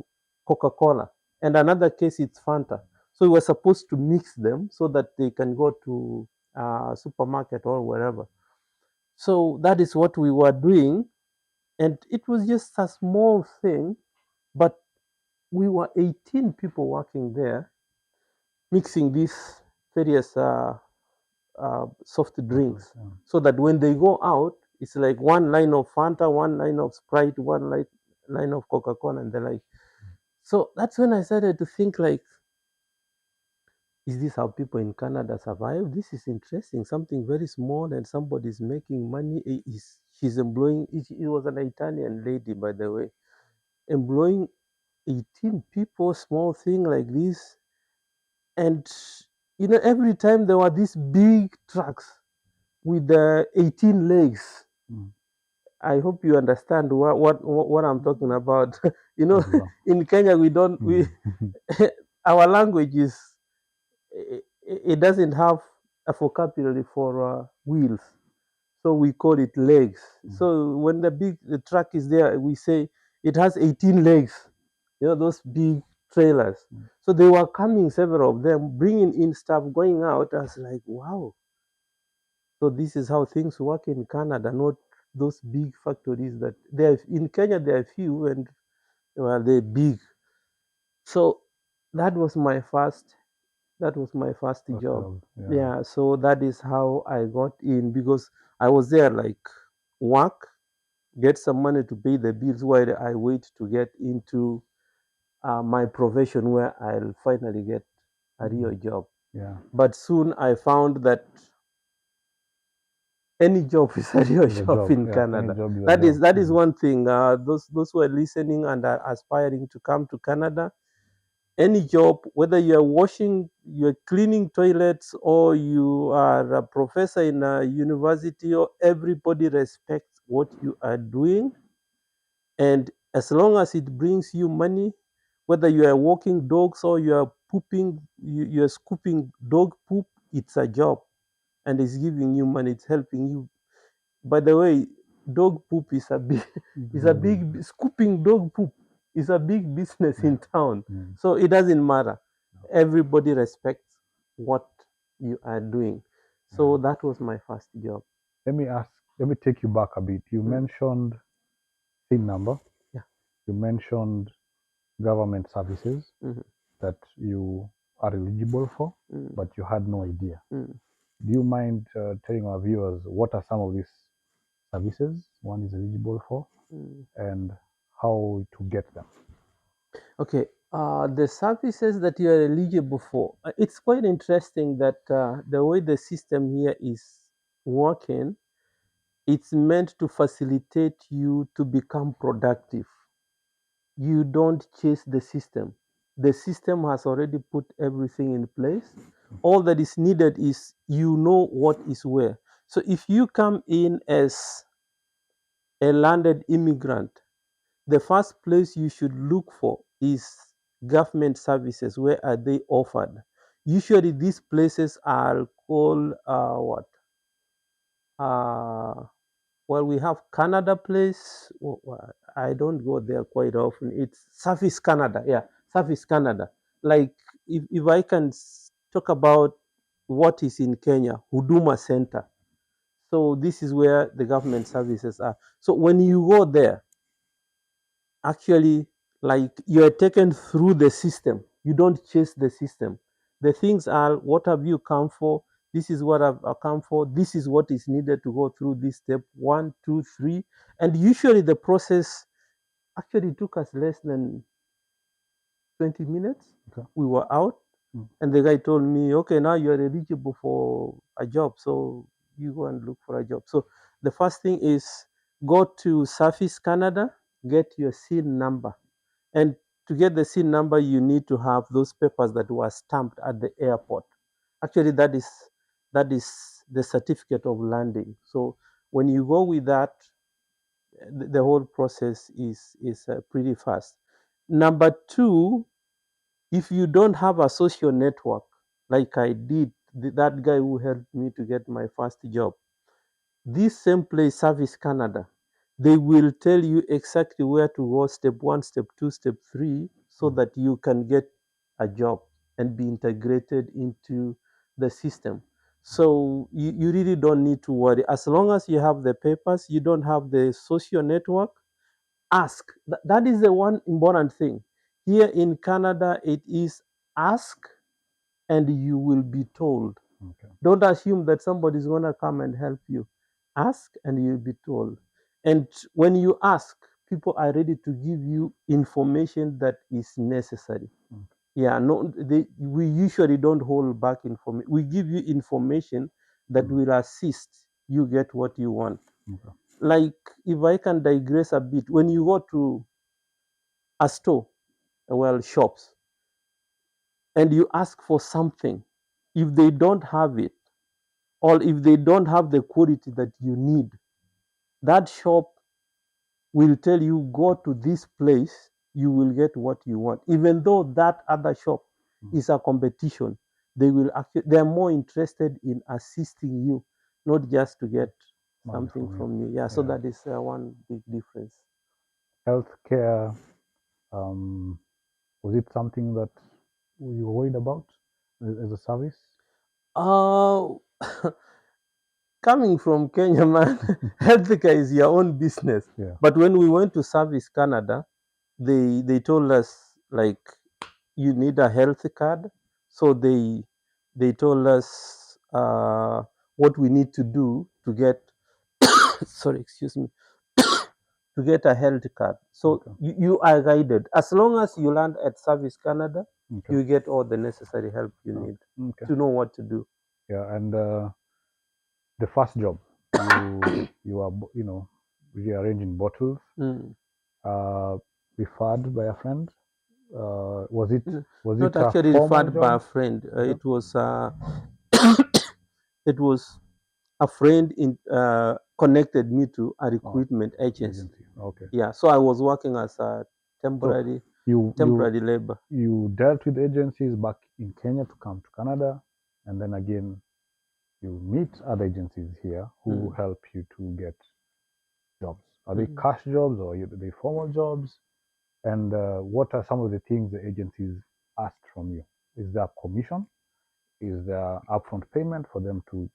Coca-Cola, and another case it's Fanta. So we were supposed to mix them so that they can go to supermarket or wherever. So that is what we were doing, and it was just a small thing, but we were 18 people working there, mixing these various soft Liquids, drinks, yeah. so that when they go out, it's like one line of Fanta, one line of Sprite, line of Coca-Cola, and the like. So that's when I started to think like, is this how people in Canada survive? This is interesting. Something very small and somebody's making money. She's employing, it was an Italian lady, by the way, employing 18 people, small thing like this. And, every time there were these big trucks with the 18 legs. Mm. I hope you understand what I'm talking about. Very well. In Kenya, we Mm. our language is it doesn't have a vocabulary for wheels, so we call it legs. Mm. So when the truck is there, we say it has 18 legs. Those big trailers. Mm. So they were coming, several of them, bringing in stuff, going out. I was like, wow. So this is how things work in Canada, not those big factories that there in Kenya. There are few, and well, they're big. So that was my first First job. job, yeah. Yeah, so that is how I got in, because I was there like work, get some money to pay the bills while I wait to get into my profession where I'll finally get a real Mm. job. Yeah. But soon I found that any job is a real It's a job job. in Yeah. Any Canada. job is a That is job. that is Mm. one thing. Those who are listening and are aspiring to come to Canada, any job, whether you're cleaning toilets, or you are a professor in a university, or everybody respects what you are doing. And as long as it brings you money, whether you are walking dogs or you are you're scooping dog poop, it's a job, and it's giving you money. It's helping you. By the way, dog poop is a big, is a Very, big scooping dog poop is a big business yeah. in town. Mm. So it doesn't matter. Everybody respects what you are doing. Yeah. So that was my first job. Let me take you back a bit. You Mm, mentioned SIN number, yeah. you mentioned government services Mhm, that you are eligible for, mm, but you had no idea. mm, Do you mind telling our viewers what are some of these services one is eligible for mm. and how to get them? Okay. The services that you are eligible for. It's quite interesting that the way the system here is working, it's meant to facilitate you to become productive. You don't chase the system. The system has already put everything in place. All that is needed is you know what is where. So if you come in as a landed immigrant, the first place you should look for is government services. Where are they offered? Usually these places are called what? Uh, well, we have Canada Place. I don't go there quite often. It's Service Canada. Yeah, Service Canada. Like if I can talk about what is in Kenya, Huduma Center. So this is where the government services are. So when you go there, actually, like you're taken through the system. You don't chase the system. The things are, what have you come for? This is what I've come for. This is what is needed to go through this step one, two, three. And usually the process actually took us less than 20 minutes. Okay. We were out, and the guy told me, okay, now you're eligible for a job. So you go and look for a job. So the first thing is go to Surface Canada, get your SIN number. And to get the SIN number, you need to have those papers that were stamped at the airport. Actually, that is the certificate of landing. So when you go with that, the whole process is pretty fast. Number two, if you don't have a social network like I did, that guy who helped me to get my first job, this same place, Service Canada, they will tell you exactly where to go, step one, step two, step three, so that you can get a job and be integrated into the system. So you really don't need to worry. As long as you have the papers, you don't have the social network, ask. That is the one important thing. Here in Canada, it is ask and you will be told. Okay. Don't assume that somebody's going to come and help you. Ask and you'll be told. And when you ask, people are ready to give you information that is necessary. Okay. Yeah, no, we usually don't hold back information. We give you information that will assist you get what you want. Okay. Like, if I can digress a bit, when you go to a store, well, shops, and you ask for something, if they don't have it, or if they don't have the quality that you need, that shop will tell you, go to this place, you will get what you want. Even though that other shop is a competition, they are more interested in assisting you, not just to get Money something from you. from you. Yeah, so Yeah. that is one big difference. Healthcare, was it something that you were worried about as a service? Uh, Coming from Kenya, man, healthcare is your own business. Yeah. But when we went to Service Canada, they told us, like, you need a health card. So they told us what we need to do to get sorry, excuse me, to get a health card. So Okay. you are guided. As long as you land at Service Canada, Okay. you get all the necessary help you need Okay. to know what to do. Yeah, and the first job, you are rearranging bottles, referred by a friend. Was it Not a actually formal referred by a job? friend. Okay. It was a friend connected me to a Oh, recruitment agency. agency. Okay. Yeah, so I was working as a So temporary you labor. you dealt with agencies back in Kenya to come to Canada, and then again you meet other agencies here who help you to get jobs. Are they cash jobs or are they formal jobs? And what are some of the things the agencies asked from you? Is there a commission? Is there upfront payment for them to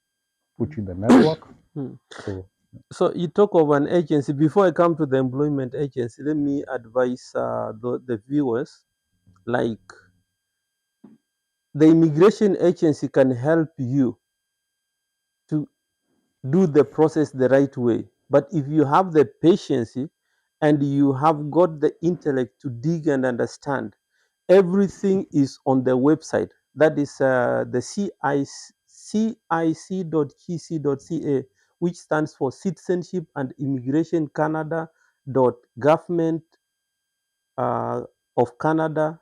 put you in the network? So you talk of an agency. Before I come to the employment agency, let me advise the viewers, like, the immigration agency can help you to do the process the right way. But if you have the patience and you have got the intellect to dig and understand, everything is on the website. That is the cic.kc.ca, which stands for Citizenship and Immigration Canada .government of Canada.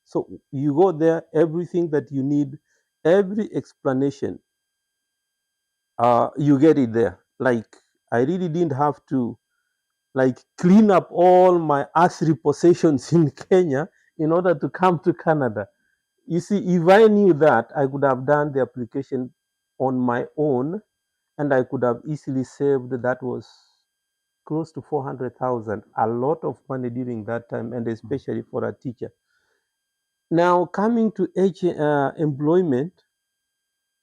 So you go there, everything that you need, every explanation, you get it there. Like, I really didn't have to, like, clean up all my earthly possessions in Kenya in order to come to Canada. You see, if I knew that, I could have done the application on my own, and I could have easily saved, that was close to 400,000, a lot of money during that time, and especially for a teacher. Now, coming to employment,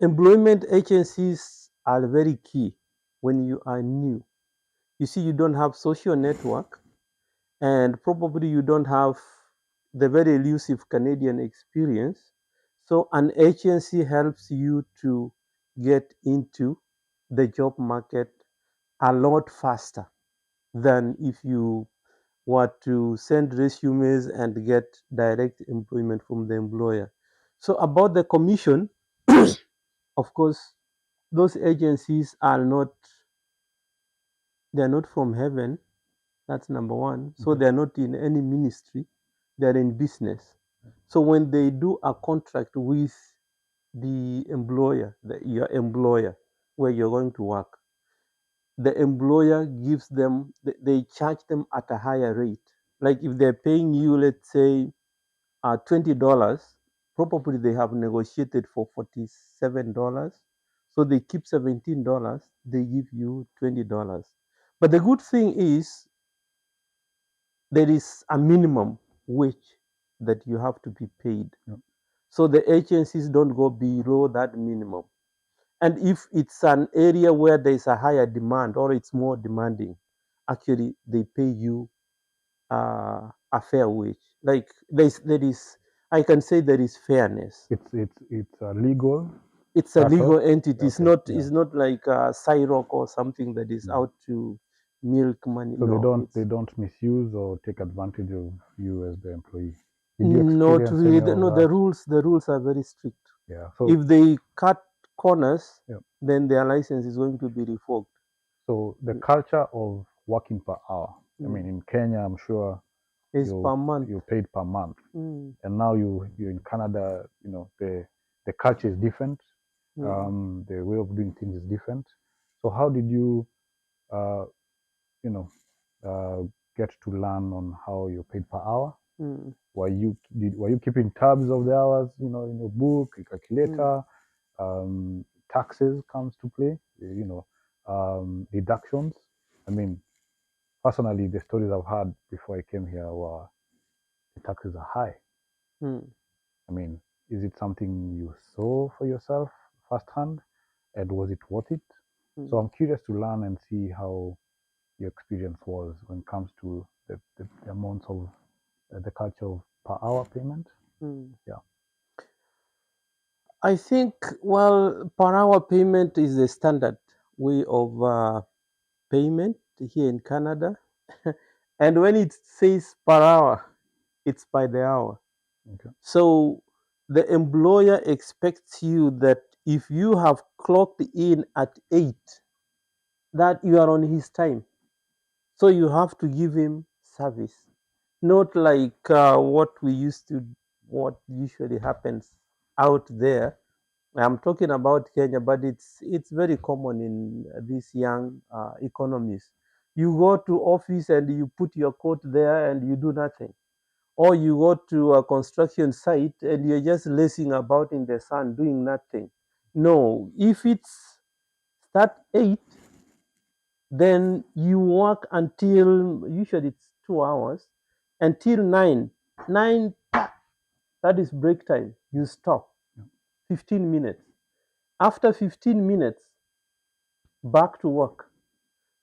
employment agencies are very key when you are new. You see, you don't have social network, and probably you don't have the very elusive Canadian experience. So, an agency helps you to get into the job market a lot faster than if you were to send resumes and get direct employment from the employer. So, about the commission, of course, those agencies are not, they're not from heaven. That's number one. So Okay. they're not in any ministry, they're in business. So when they do a contract with the employer, your employer, where you're going to work, the employer gives them, they charge them at a higher rate. Like if they're paying you, let's say, $20, probably they have negotiated for $47. So they keep $17, they give you $20. But the good thing is there is a minimum wage that you have to be paid. Yep. So the agencies don't go below that minimum. And if it's an area where there's a higher demand or it's more demanding, actually they pay you a fair wage. Like there is, I can say there is fairness. It's a legal It's a startup. legal entity. Okay. Yeah. It's not like a Cyrock or something that is Mm. out to milk money. So they No, don't it's they don't misuse or take advantage of you as the employee. Did you not experience any really. of No, that? the rules are very strict. Yeah. So If they cut corners, yeah. then their license is going to be revoked. So the Mm, culture of working per hour. I mm. mean, in Kenya, I'm sure It's you per month. you're paid per month, Mm, and now you're in Canada. You know the culture is different. mm, The way of doing things is different. So how did you uh, you know uh, get to learn on how you're paid per hour? mm, Were you keeping tabs of the hours, in your book, your mm, calculator? Taxes comes to play, deductions. I mean, personally, the stories I've had before I came here were the taxes are high. mm, I mean, is it something you saw for yourself firsthand, and was it worth it? So mm, I'm curious to learn and see how your experience was when it comes to the amounts of the culture of per hour payment. mm. Yeah. I think, well, per hour payment is the standard way of payment here in Canada. And when it says per hour, it's by the hour. Okay. So the employer expects you that if you have clocked in at 8, that you are on his time. So you have to give him service, not like what usually happens out there. I'm talking about Kenya, but it's very common in these young economies. You go to office and you put your coat there and you do nothing, or you go to a construction site and you're just lazing about in the sun doing nothing. No, if it's start 8, then you work until usually it's 2 hours until 9. 9, that is break time. You stop 15 minutes. After 15 minutes, back to work.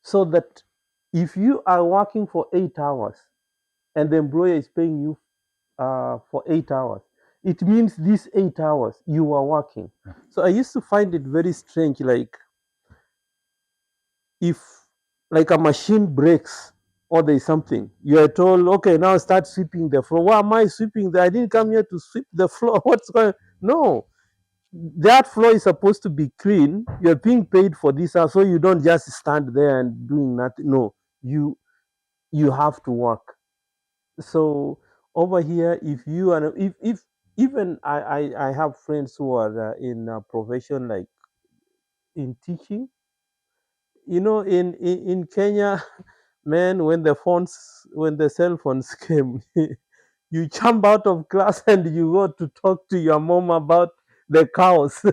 So that if you are working for 8 hours and the employer is paying you for 8 hours, it means these 8 hours you are working. So I used to find it very strange, like if like a machine breaks or there's something, you are told, okay, now start sweeping the floor. Why am I sweeping? I didn't come here to sweep the floor. What's going? No, that floor is supposed to be clean. You're being paid for this, so you don't just stand there and doing nothing. No, you have to work. So over here, if you are, if even I have friends who are in a profession like in teaching. In Kenya, man, when the cell phones came, you jump out of class and you go to talk to your mom about the cows.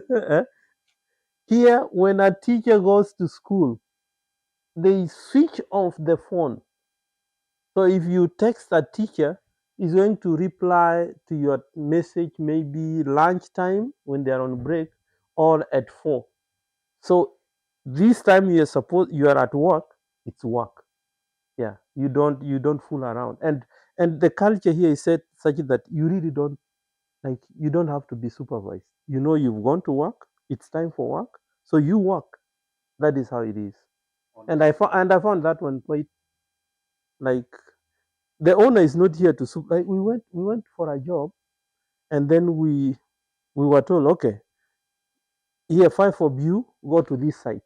Here, when a teacher goes to school, they switch off the phone. So if you text a teacher, is going to reply to your message maybe lunchtime when they are on break or at 4. So this time you are at work, it's work. Yeah, you don't fool around. And the culture here is set such that you really don't, like, you don't have to be supervised. You know you've gone to work, it's time for work, so you work. That is how it is. And I found that one quite, like, the owner is not here to like, we went for a job, and then we were told, okay, here, 5 of you go to this site.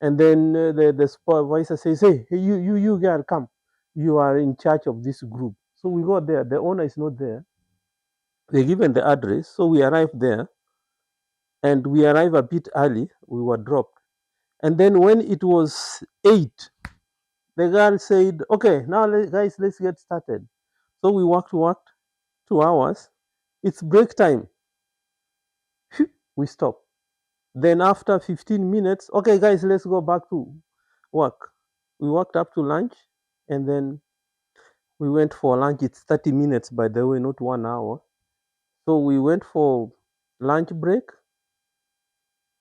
And then the supervisor says, hey, you girl, come, you are in charge of this group. So we go there, the owner is not there, they given the address, so we arrived there, and we arrived a bit early, we were dropped. And then when it was 8, the girl said, okay, now guys, let's get started. So we worked 2 hours, it's break time. We stop. Then after 15 minutes, okay, guys, let's go back to work. We worked up to lunch, and then we went for lunch. It's 30 minutes, by the way, not 1 hour. So we went for lunch break,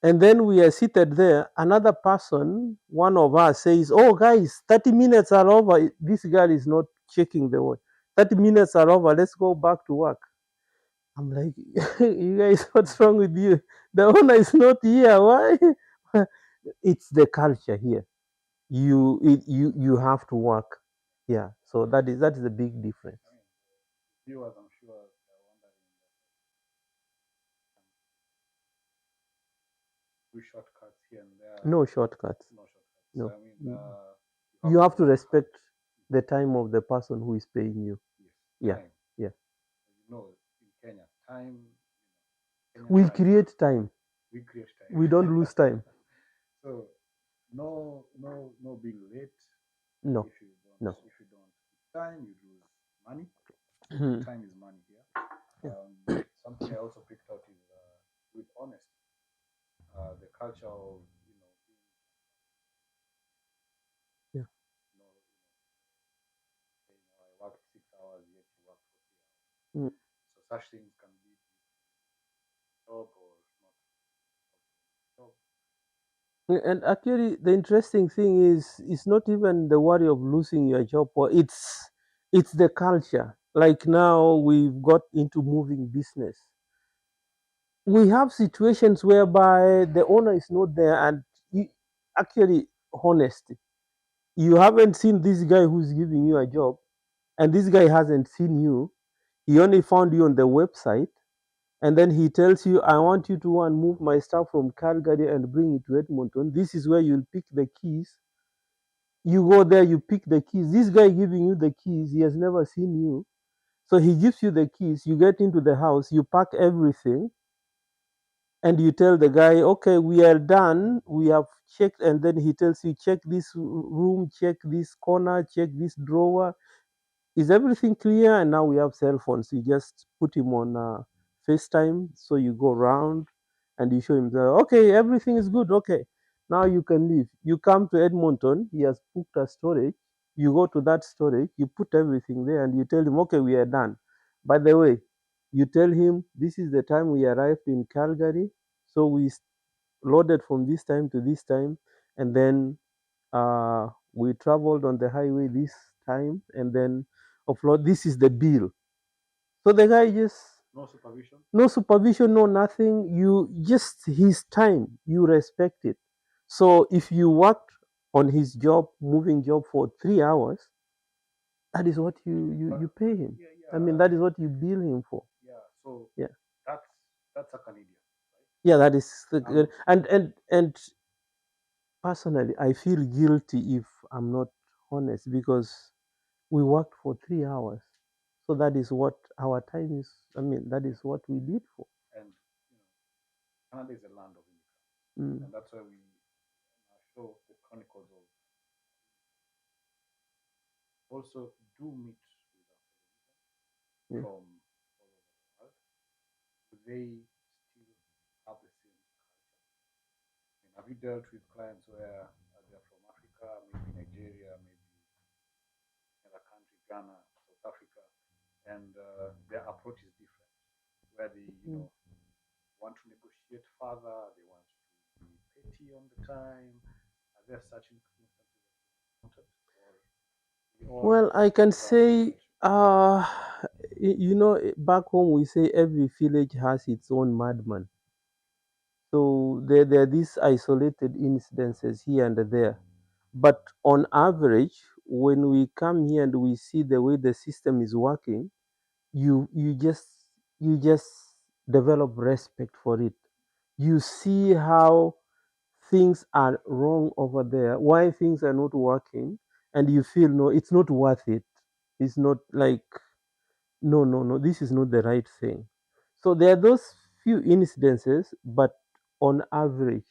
and then we are seated there. Another person, one of us, says, oh, guys, 30 minutes are over. This girl is not checking the watch. 30 minutes are over. Let's go back to work. I'm like, you guys, what's wrong with you? The owner is not here. Why? It's the culture here. You have to work. Yeah. So that is a big difference. Viewers, I'm sure they're wondering do shortcuts here and there. No shortcuts. No shortcuts. No. I mean, You have to respect the time of the person who is paying you. Yes, Yeah. time. Yeah. You know, in Kenya, time. We'll create time. We create time. We don't lose time. So, no being late. No. If you don't, No. if you don't time, you lose money. Mhm. Time is money here. Yeah. Something I also picked out is with honesty. The culture of being, Yeah. saying, I worked 6 hours, yet you work for 3 hours. Mm. So such things can be job or not job. And actually, the interesting thing is, it's not even the worry of losing your job, or it's the culture. Like now, we've got into moving business. We have situations whereby the owner is not there, and you, actually, honesty. You haven't seen this guy who's giving you a job, and this guy hasn't seen you. He only found you on the website, and then he tells you, I want you to go and move my stuff from Calgary and bring it to Edmonton. This is where you'll pick the keys. You go there, you pick the keys. This guy giving you the keys, he has never seen you. So he gives you the keys, you get into the house, you pack everything, and you tell the guy, okay, we are done, we have checked. And then he tells you, check this room, check this corner, check this drawer. Is everything clear? And now we have cell phones. You just put him on FaceTime. So you go around and you show him the, okay, everything is good. Okay, now you can leave. You come to Edmonton, he has booked a storage. You go to that storage, you put everything there, and you tell him, okay, we are done. By the way, you tell him, this is the time we arrived in Calgary. So we loaded from this time to this time. And then we traveled on the highway this time, and then offload. This is the bill. So the guy just, No supervision. no supervision, no nothing. You just, his time, you respect it. So if you worked on his job, moving job, for 3 hours, that is what you pay him. Yeah, I mean, that is what you bill him for. yeah. So Yeah. that's a Canadian, right? Yeah, that is the, and personally, I feel guilty if I'm not honest, because we worked for 3 hours. So that is what our time is. I mean, that is what we did for. And Canada is a land of immigrants, Mm. and that's why we show the chronicles of also do meet with us Yeah. from all over the world. They still have the same culture. I mean, have you dealt with clients where they're from Africa Ghana, South Africa, and their approach is different, where they want to negotiate further, they want to be petty on the time. Are there such instances that you wanted, or we all Well, I can have our say, relationship? back home we say every village has its own madman. So there are these isolated incidences here and there. But on average, when we come here and we see the way the system is working, you just develop respect for it. You see how things are wrong over there, why things are not working, and you feel no, it's not worth it. It's not like no, no, no, this is not the right thing. So there are those few incidences, but on average,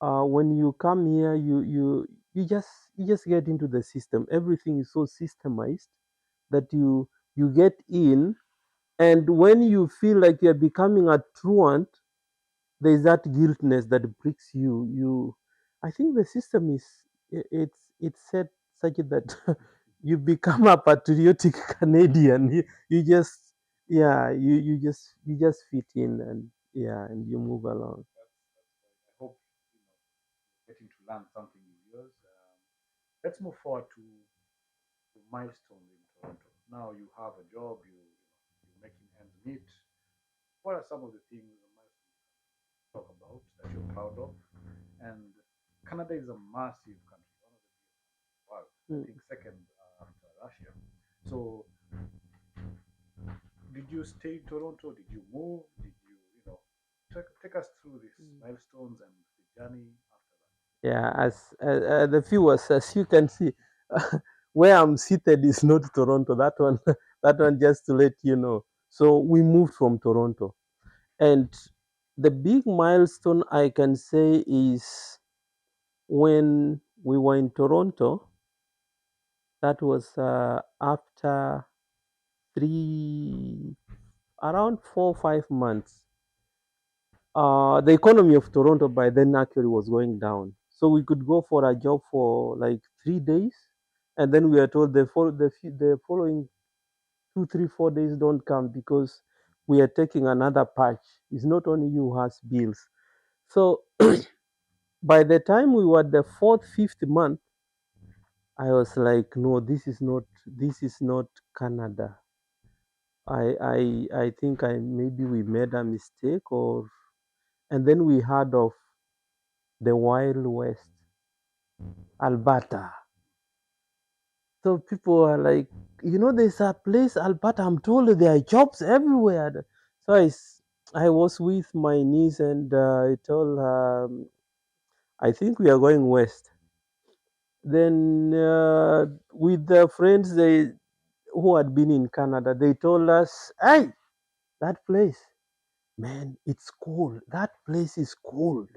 when you come here, you just get into the system. Everything is so systemized that you get in, and when you feel like you're becoming a truant, there's that guiltness that breaks you. I think the system is it's set such that you become a patriotic Canadian. You just yeah you just fit in, and yeah, and you move along. I hope getting to learn something new years. Let's move forward to milestones in Toronto. Now you have a job, you're making ends meet. What are some of the things and milestones you talk about that you're proud of? And Canada is a massive country, one of the biggest world. I Mm. think second after Russia. So, did you stay in Toronto? Did you move? Did take us through these milestones and the journey after that? Yeah, as the viewers, as you can see, where I'm seated is not Toronto. That one, that one, just to let you know. So we moved from Toronto, and the big milestone I can say is when we were in Toronto. That was after three, around 4 5 months. The economy of Toronto by then actually was going down. So we could go for a job for like 3 days, and then we are told the following 2 3 4 days don't come because we are taking another patch. It's not only you who has bills. So by the time we were the fourth fifth month, I was like, no, this is not Canada. I think I maybe we made a mistake, or and then we heard of the Wild West, Alberta. So people are like, there's a place, Alberta. I'm told there are jobs everywhere. So I was with my niece, and I told her, I think we are going west. Then with the friends who had been in Canada, they told us, hey, that place, man, it's cold. That place is cold.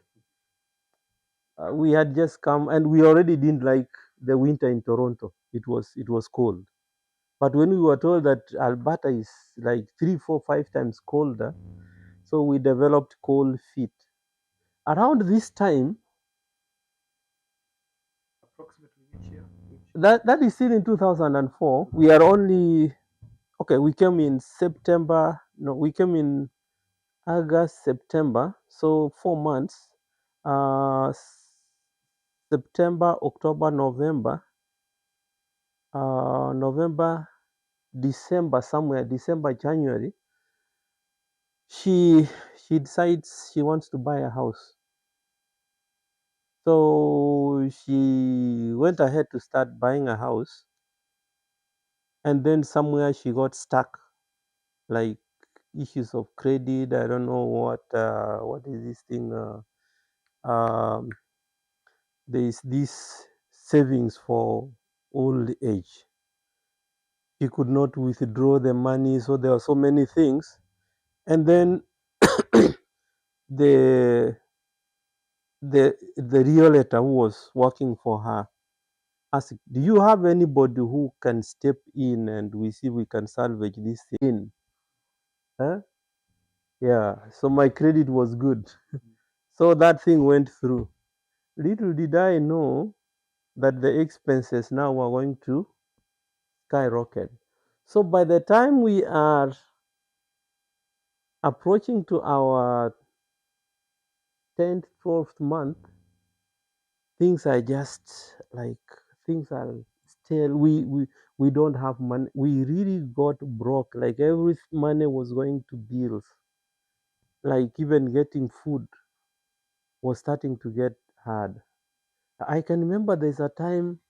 We had just come, and we already didn't like the winter in Toronto. It was cold. But when we were told that Alberta is like 3 4 5 times colder, so we developed cold feet. Around this time, Approximately which year? Which that is still in 2004. We are only okay. We came in September. No, we came in August, September. So 4 months. Uh, September, October, November, December, somewhere December, January, she she decides she wants to buy a house. So she went ahead to start buying a house, and then somewhere she got stuck, like issues of credit. I don't know what is this thing. Um, there is this savings for old age. She could not withdraw the money, so there are so many things. And then the the realtor who was working for her asked, "Do you have anybody who can step in and we see we can salvage this thing?" Huh? Yeah. So my credit was good. So that thing went through. Little did I know that the expenses now were going to skyrocket. So by the time we are approaching to our 10th, 12th month, things are just like things are still we don't have money. We really got broke. Like every money was going to bills. Like even getting food was starting to get hard. I can remember there's a time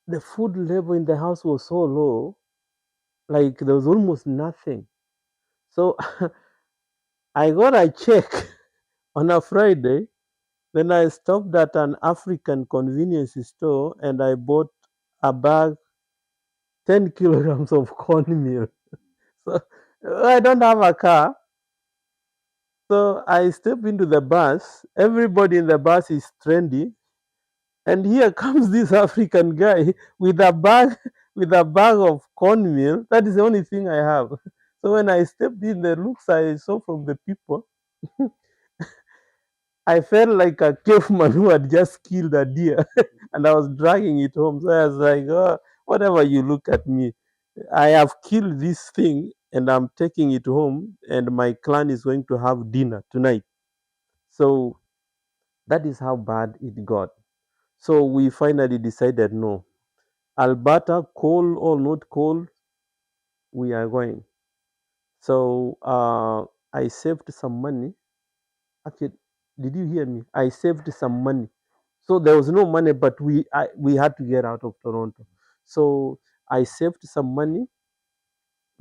the food level in the house was so low, like there was almost nothing. So I got a check on a Friday. Then I stopped at an African convenience store and I bought a bag, 10 kilograms of cornmeal. So I don't have a car. So I step into the bus. Everybody in the bus is trendy. And here comes this African guy with a bag with a bag of cornmeal. That is the only thing I have. So when I stepped in, the looks I saw from the people, I felt like a caveman who had just killed a deer and I was dragging it home. So I was like, oh, whatever you look at me, I have killed this thing and I'm taking it home, and my clan is going to have dinner tonight. So that is how bad it got. So we finally decided no, Alberta, cold or not cold, we are going. So I saved some money. Actually, did you hear me? I saved some money. So there was no money, but we had to get out of Toronto. So I saved some money,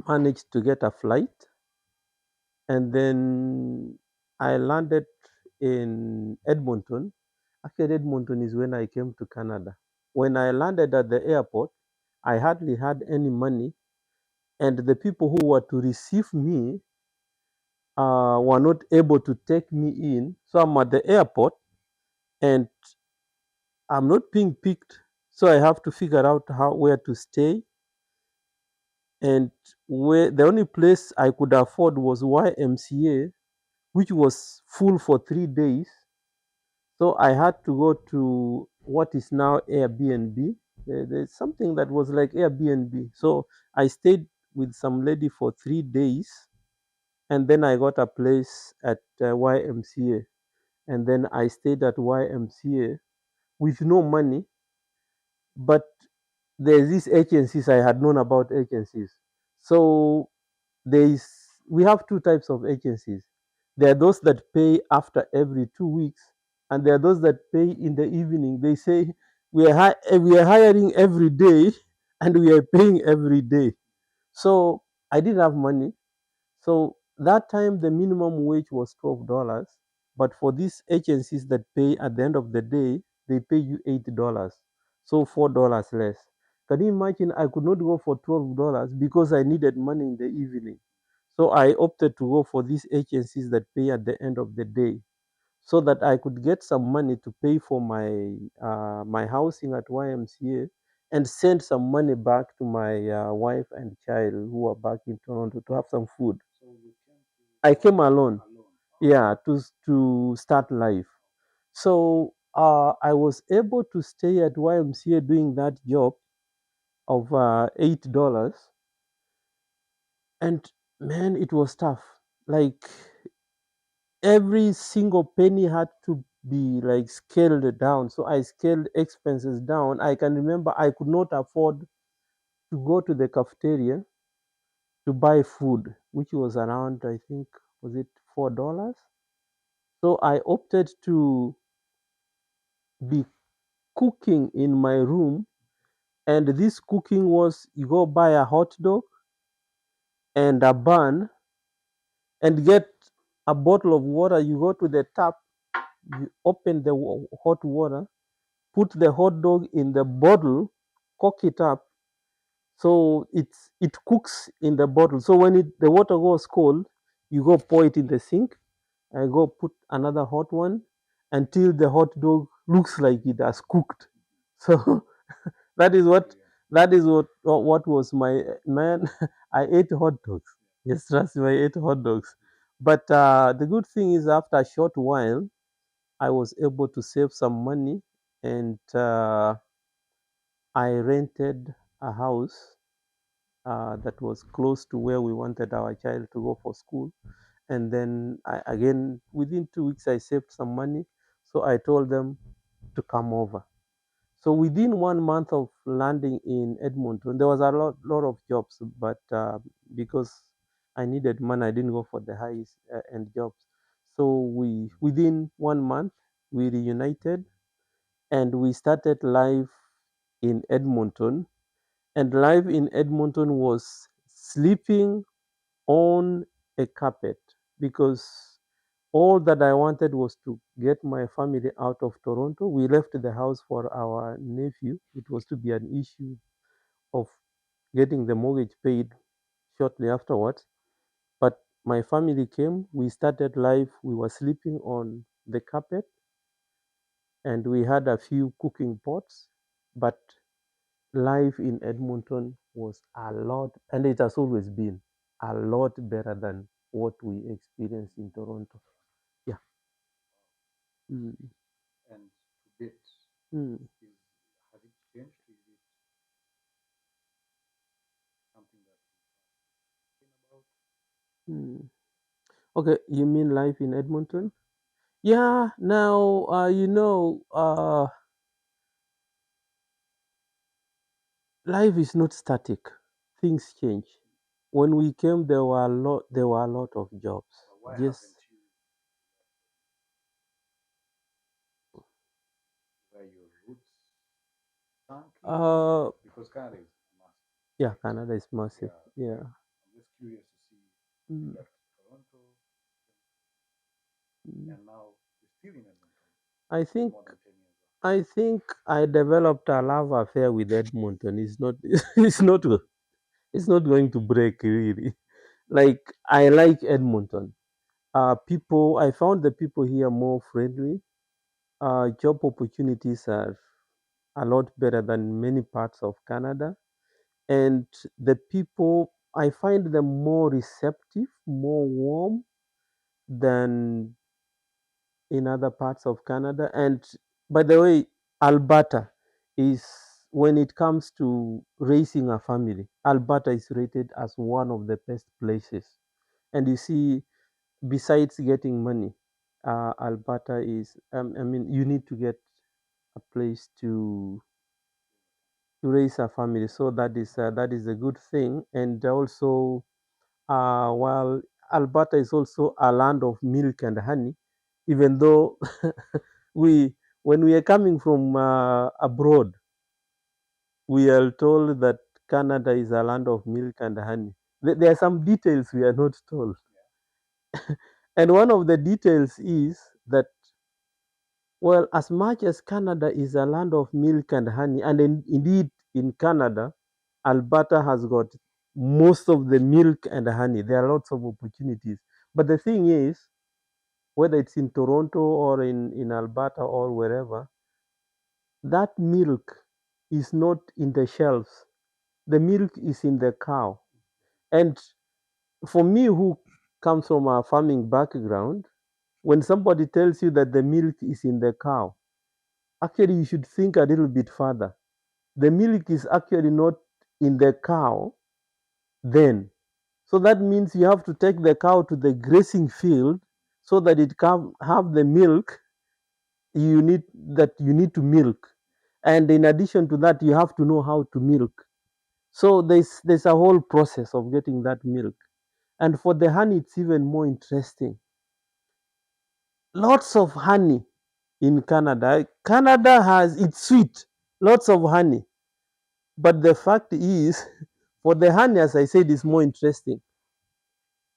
managed to get a flight, and then I landed in Edmonton. Actually, Edmonton is when I came to Canada. When I landed at the airport, I hardly had any money, and the people who were to receive me were not able to take me in. So I'm at the airport and I'm not being picked. So I have to figure out how where to stay. And where the only place I could afford was YMCA, which was full for 3 days. So I had to go to what is now Airbnb. There's something that was like Airbnb. So I stayed with some lady for 3 days, and then I got a place at YMCA, and then I stayed at YMCA with no money. But there's these agencies, I had known about agencies. So there is we have two types of agencies. There are those that pay after every 2 weeks, and there are those that pay in the evening. They say we are hiring every day and we are paying every day. So I didn't have money. So that time the minimum wage was $12, but for these agencies that pay at the end of the day, they pay you $8, so $4 less. Can you imagine? I could not go for $12 because I needed money in the evening. So I opted to go for these agencies that pay at the end of the day, so that I could get some money to pay for my housing at YMCA and send some money back to my wife and child who are back in Toronto to have some food. I came alone, yeah, to start life. So I was able to stay at YMCA doing that job of $8, and man, it was tough. Like every single penny had to be like scaled down. So I scaled expenses down. I can remember I could not afford to go to the cafeteria to buy food, which was around, I think, was it $4? So I opted to be cooking in my room. And this cooking was you go buy a hot dog and a bun and get a bottle of water. You go to the tap, you open the hot water, put the hot dog in the bottle, cock it up, so it cooks in the bottle. So when the water goes cold, you go pour it in the sink and go put another hot one until the hot dog looks like it has cooked. So that is what was my man. I ate hot dogs. Yes, trust me, I ate hot dogs. But the good thing is, after a short while, I was able to save some money, and I rented a house that was close to where we wanted our child to go for school. And then again, within 2 weeks, I saved some money. So I told them to come over. So within 1 month of landing in Edmonton, there was a lot of jobs, but because I needed money, I didn't go for the highest end jobs. So we within 1 month we reunited and we started life in Edmonton. And life in Edmonton was sleeping on a carpet because all that I wanted was to get my family out of Toronto. We left the house for our nephew. It was to be an issue of getting the mortgage paid shortly afterwards. But my family came, we started life, we were sleeping on the carpet, and we had a few cooking pots. But life in Edmonton was a lot, and it has always been a lot better than what we experienced in Toronto. Yeah. Mm. And to date, Mm. has it changed? Is it something that you think about? Mm. Okay, you mean life in Edmonton? Yeah, now life is not static. Things change. When we came, there were a lot of jobs. But why Just haven't you where your roots sunk in? uh, Because Canada is massive, yeah, right? Canada is massive. Yeah, Yeah. like I'm just curious to see you Mm, left Toronto mm. and now you're still in Edmonton I think more than 10 years after. I think I developed a love affair with Edmonton. It's not it's not going to break really. Like I like Edmonton. People, I found the people here more friendly. Job opportunities are a lot better than many parts of Canada. And the people, I find them more receptive, more warm than in other parts of Canada. And by the way, Alberta is, when it comes to raising a family, Alberta is rated as one of the best places. And you see, besides getting money, Alberta is, I mean, you need to get a place to raise a family. So that is a good thing. And also, while Alberta is also a land of milk and honey, even though we when we are coming from abroad, we are told that Canada is a land of milk and honey. There are some details we are not told, and one of the details is that, well, as much as Canada is a land of milk and honey, and indeed in Canada, Alberta has got most of the milk and honey. There are lots of opportunities. But the thing is, whether it's in Toronto or in Alberta or wherever, that milk is not in the shelves. The milk is in the cow. And for me, who comes from a farming background, when somebody tells you that the milk is in the cow, actually, you should think a little bit further. The milk is actually not in the cow then. So that means you have to take the cow to the grazing field so that it can have the milk you need to milk. And in addition to that, you have to know how to milk. So there's a whole process of getting that milk. And for the honey, it's even more interesting. Lots of honey in Canada. Canada has it's sweet, lots of honey. But the fact is, for the honey, as I said, is more interesting.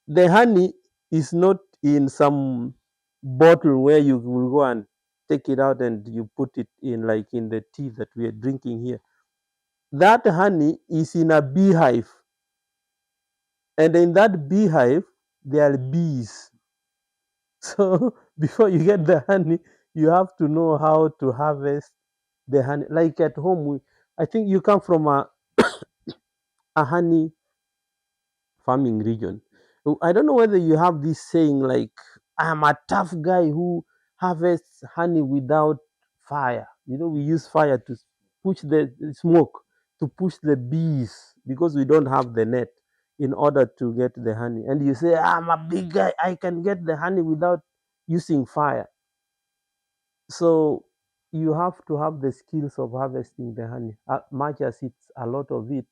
The honey is not in some bottle where you will go and take it out and you put it in, like in the tea that we are drinking here. That honey is in a beehive, and in that beehive, there are bees. So before you get the honey, you have to know how to harvest the honey. Like at home, I think you come from a honey farming region. I don't know whether you have this saying like, I'm a tough guy who harvests honey without fire. We use fire to. push the smoke, to push the bees, because we don't have the net in order to get the honey. And you say, I'm a big guy, I can get the honey without using fire. So you have to have the skills of harvesting the honey. Much as it's a lot of it,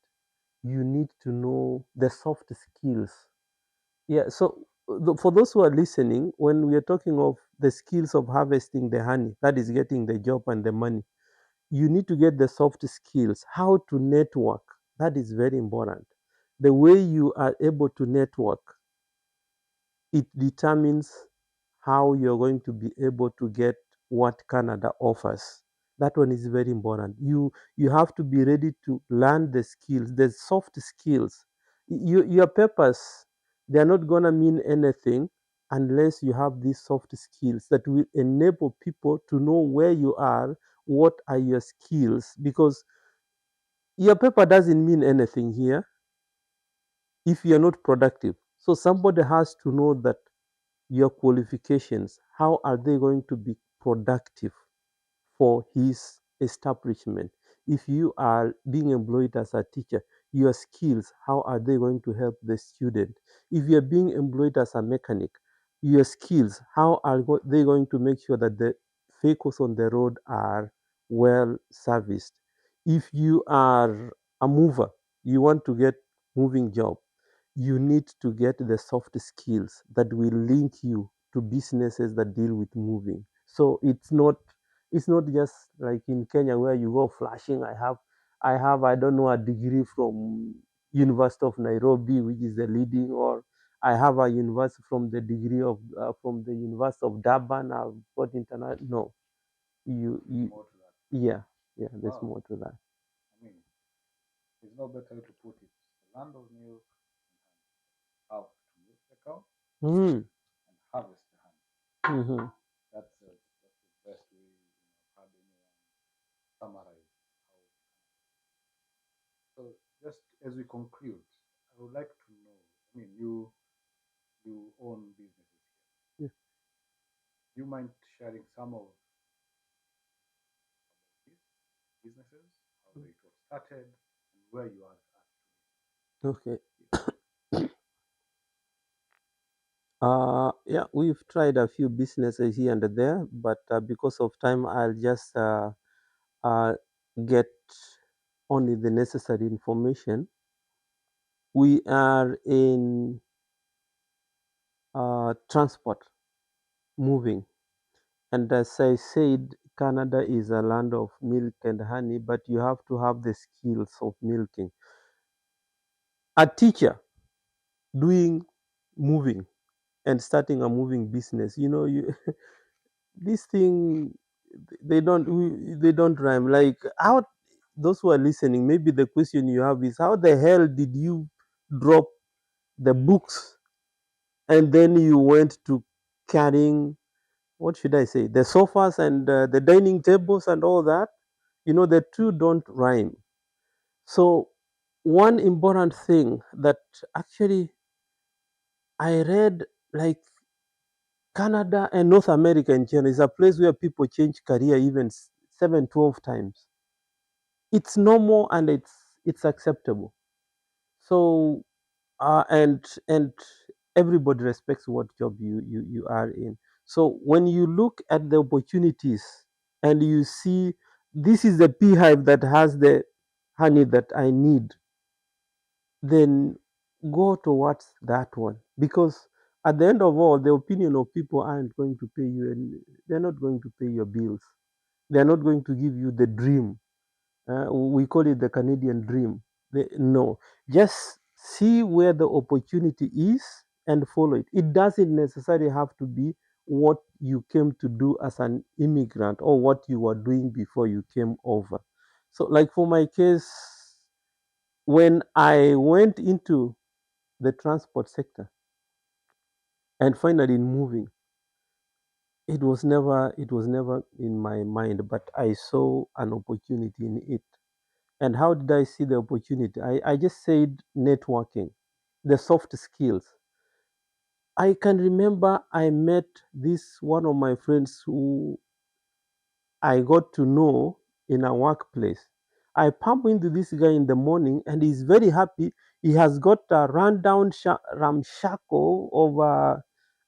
you need to know the soft skills. Yeah. So for those who are listening, when we are talking of the skills of harvesting the honey, that is getting the job and the money, you need to get the soft skills, how to network. That is very important. The way you are able to network, it determines how you're going to be able to get what Canada offers. That one is very important. You have to be ready to learn the skills, the soft skills. Your papers, they are not gonna mean anything unless you have these soft skills that will enable people to know where you are, what are your skills, because your paper doesn't mean anything here if you're not productive. So somebody has to know that your qualifications, how are they going to be productive for his establishment? If you are being employed as a teacher, your skills, how are they going to help the student? If you're being employed as a mechanic, your skills, how are they going to make sure that the vehicles on the road are well serviced? If you are a mover, you want to get moving job, you need to get the soft skills that will link you to businesses that deal with moving. So it's not just like in Kenya where you go flashing. I don't know, a degree from University of Nairobi, which is the leading, or I have a university from the degree of from the University of Durban. I've got internet. No, you More to that. yeah, yeah. There's Wow. more to that. I mean, there's no better way to put it. The land of milk and honey. How to milk the cow Mm, and harvest the honey. hmm. That's the best way had anyone summarize how. So just as we conclude, I would like to know. I mean, you own businesses Yeah. here. Do you mind sharing some of these businesses, how they got started, and where you are at Okay. today? Yeah, we've tried a few businesses here and there, but because of time, I'll just uh, get only the necessary information. We are in transport, moving. And as I said, Canada is a land of milk and honey, but you have to have the skills of milking. A teacher doing moving and starting a moving business, this thing, they don't rhyme. Like, how, those who are listening, maybe the question you have is, how the hell did you drop the books and then you went to carrying, what should I say, the sofas and the dining tables and all that? The two don't rhyme. So one important thing that actually I read, like, Canada and North America in general is a place where people change career even 7, 12 times. It's normal and it's acceptable. So and everybody respects what job you are in. So when you look at the opportunities and you see this is the beehive that has the honey that I need, then go towards that one, because at the end of all, the opinion of people aren't going to pay you, and they're not going to pay your bills. They're not going to give you the dream. We call it the Canadian dream. No, just see where the opportunity is and follow it. It doesn't necessarily have to be what you came to do as an immigrant or what you were doing before you came over. So, like for my case, when I went into the transport sector and finally in moving, it was never in my mind, but I saw an opportunity in it. And how did I see the opportunity? I just said networking, the soft skills. I can remember I met this one of my friends who I got to know in a workplace. I pump into this guy in the morning, and he's very happy. He has got a rundown ramshackle of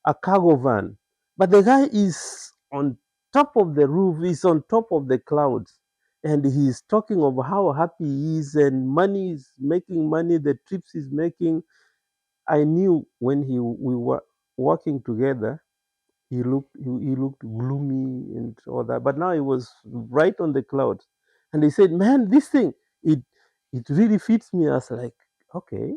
a cargo van, but the guy is on top of the roof, is on top of the clouds, and he's talking of how happy he is and money is making money, the trips he's making. I knew when we were working together, he looked gloomy and all that, but now he was right on the clouds. And he said, "Man, this thing, it it really fits me." I was like, "Okay,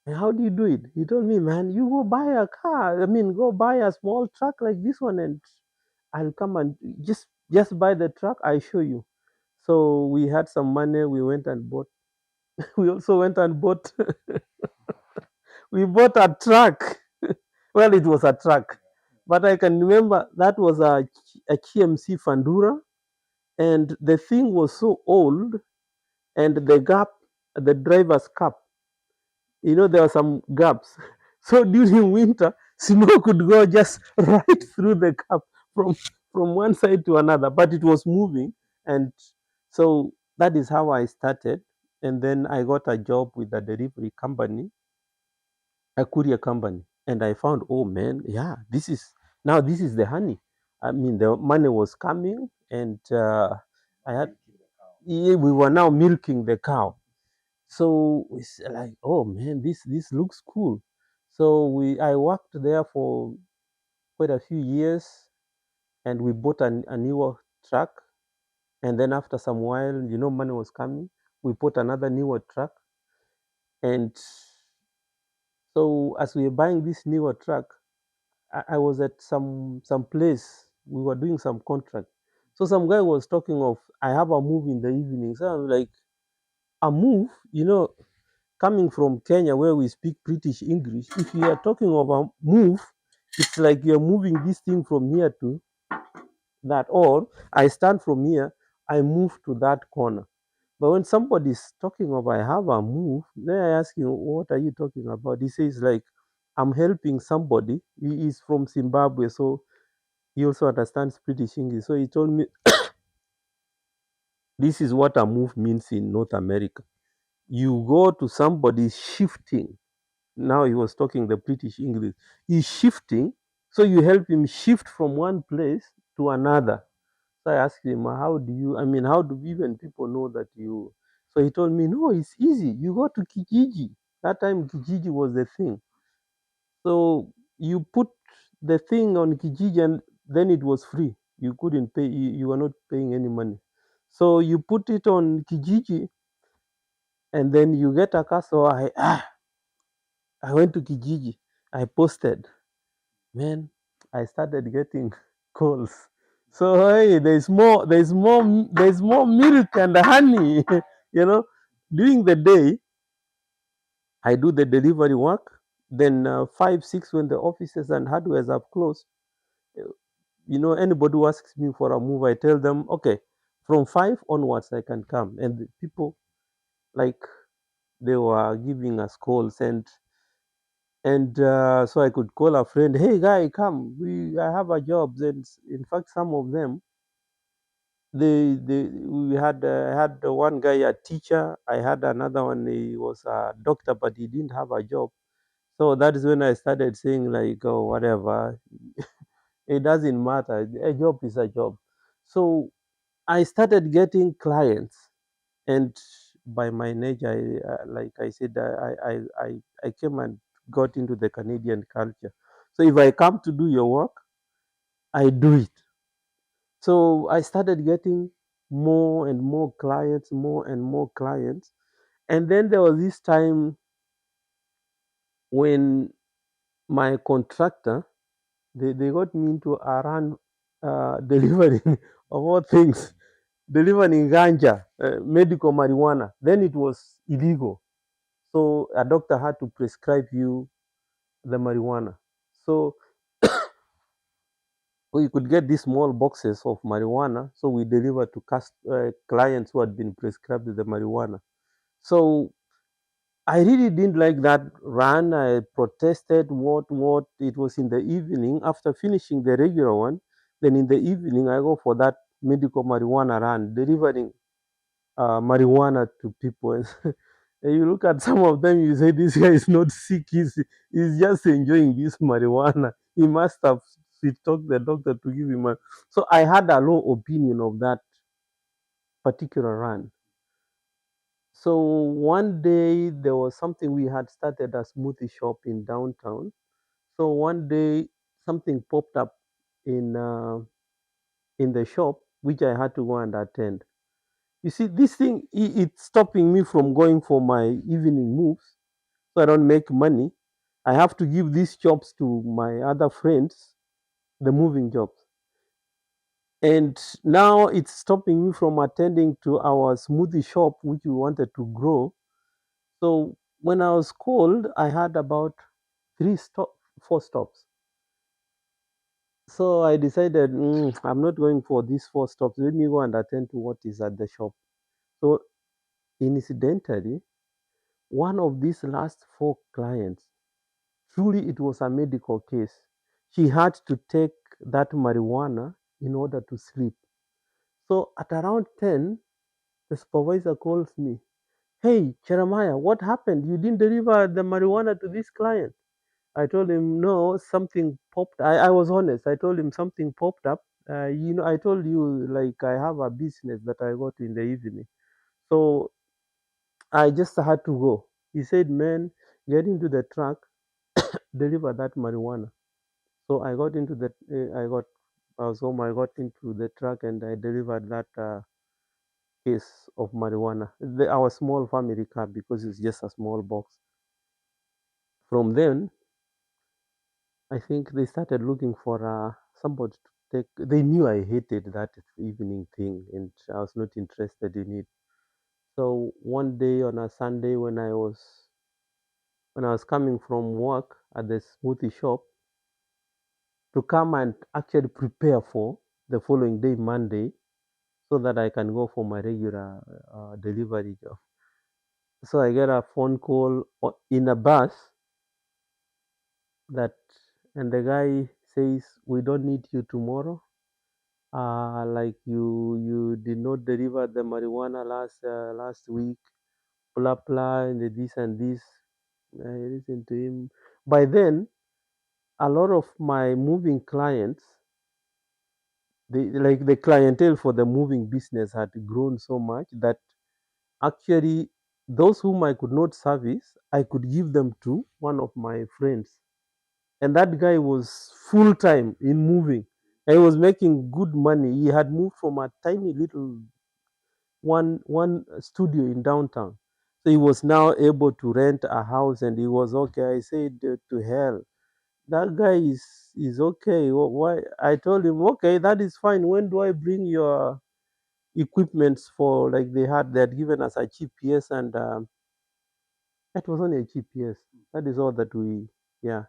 and how do you do it?" He told me, "Man, you go buy a car. I mean, go buy a small truck like this one, and I'll come and just buy the truck. I show you." So we had some money. We went and bought. We also went and bought. We bought a truck. Well, it was a truck, but I can remember that was a KMC Fandura, and the thing was so old, and the gap, the driver's cap, there are some gaps. So during winter, snow could go just right through the gap from from one side to another, but it was moving, and so that is how I started. And then I got a job with a delivery company, a courier company, and I found, oh man, yeah, this is the honey. I mean, the money was coming, and I had yeah, we were now milking the cow. So it's like, oh man, this looks cool. So we I worked there for quite a few years, and we bought a newer truck. And then after some while, money was coming. We bought another newer truck, and so as we were buying this newer truck, I was at some place. We were doing some contract. So some guy was talking of, I have a move in the evening. So I'm like, a move, coming from Kenya where we speak British English. If you are talking of a move, it's like you're moving this thing from here to that, or I stand from here, I move to that corner. But when somebody is talking of I have a move, then I ask him, what are you talking about? He says like, I'm helping somebody. He is from Zimbabwe, so he also understands British English. So he told me this is what a move means in North America. You go to somebody shifting. Now he was talking the British English. He's shifting, so you help him shift from one place to another. So I asked him, how do even people know that you? So he told me, no, it's easy. You go to Kijiji. That time Kijiji was the thing. So you put the thing on Kijiji, and then it was free. You couldn't pay. You were not paying any money. So you put it on Kijiji, and then you get a car. So I went to Kijiji. I posted. Man, I started getting calls. So hey, there's more milk and honey. you know, During the day, I do the delivery work. Then 5, 6, when the offices and hardwares have closed, uh, anybody who asks me for a move, I tell them, okay, from 5 onwards I can come. And the people, like, they were giving us calls, and so I could call a friend, hey guy, come, I have a job. Then in fact, some of them, they we had I had one guy a teacher. I had another one, he was a doctor, but he didn't have a job. So that is when I started saying like, oh, whatever, it doesn't matter. A job is a job. So I started getting clients, and by my nature, like I said, I came and got into the Canadian culture. So if I come to do your work, I do it. So I started getting more and more clients, more and more clients. And then there was this time when my contractor, they got me into a run, delivering of all things, delivering ganja, medical marijuana. Then it was illegal. So a doctor had to prescribe you the marijuana. So we could get these small boxes of marijuana. So we delivered to clients who had been prescribed the marijuana. So I really didn't like that run. I protested. What? It was in the evening after finishing the regular one. Then in the evening, I go for that medical marijuana run, delivering. marijuana to people. And you look at some of them, you say, this guy is not sick, he's just enjoying this marijuana. He must have sweet talked the doctor to give him a. So I had a low opinion of that particular run. So one day there was something we had started a smoothie shop in downtown. So one day something popped up in the shop which I had to go and attend. You see, this thing it's stopping me from going for my evening moves, so I don't make money. I have to give these jobs to my other friends, the moving jobs. And now it's stopping me from attending to our smoothie shop, which we wanted to grow. So when I was called, I had about four stops. So I decided, I'm not going for these four stops. Let me go and attend to what is at the shop. So incidentally, one of these last four clients, truly it was a medical case. She had to take that marijuana in order to sleep. So at around 10, the supervisor calls me. Hey, Jeremiah, what happened? You didn't deliver the marijuana to this client. I told him, no, something popped. I was honest. I told him something popped up. I told you, like, I have a business that I got in the evening. So I just had to go. He said, man, get into the truck, deliver that marijuana. So I got into the, I was home, I got into the truck and I delivered that case of marijuana. Our small family car because it's just a small box. From then, I think they started looking for somebody to take. They knew I hated that evening thing and I was not interested in it. So one day on a Sunday when I was coming from work at the smoothie shop to come and actually prepare for the following day, Monday, so that I can go for my regular delivery job. So I get a phone call in a bus that, and the guy says, "We don't need you tomorrow. Like you did not deliver the marijuana last week. Blah blah, and this and this." I listened to him. By then, a lot of my moving clients, the clientele for the moving business had grown so much that actually, those whom I could not service, I could give them to one of my friends. And that guy was full time in moving. And he was making good money. He had moved from a tiny little one studio in downtown. So he was now able to rent a house and he was okay. I said to hell, that guy is okay. Why? I told him, okay, that is fine. When do I bring your equipments for, like, they had given us a GPS and that was only a GPS. That is all that we, yeah.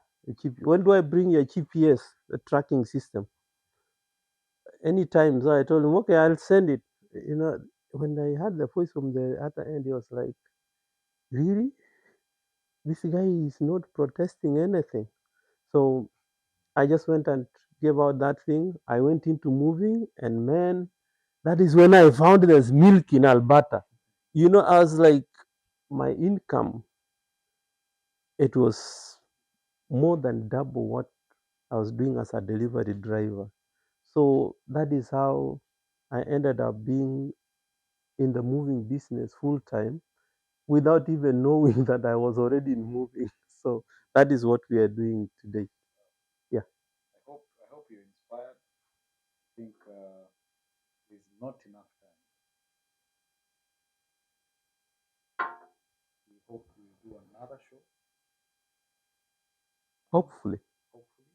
When do I bring your GPS, the tracking system? Anytime. So I told him, okay, I'll send it. You know, when I heard the voice from the other end, he was like, really? This guy is not protesting anything. So I just went and gave out that thing. I went into moving, and man, that is when I found there's milk in Alberta. I was like, my income, it was more than double what I was doing as a delivery driver. So that is how I ended up being in the moving business full time without even knowing that I was already in moving. So that is what we are doing today. Yeah. I hope you're inspired. I think there's not enough time. We hope we do another show. Hopefully. Hopefully,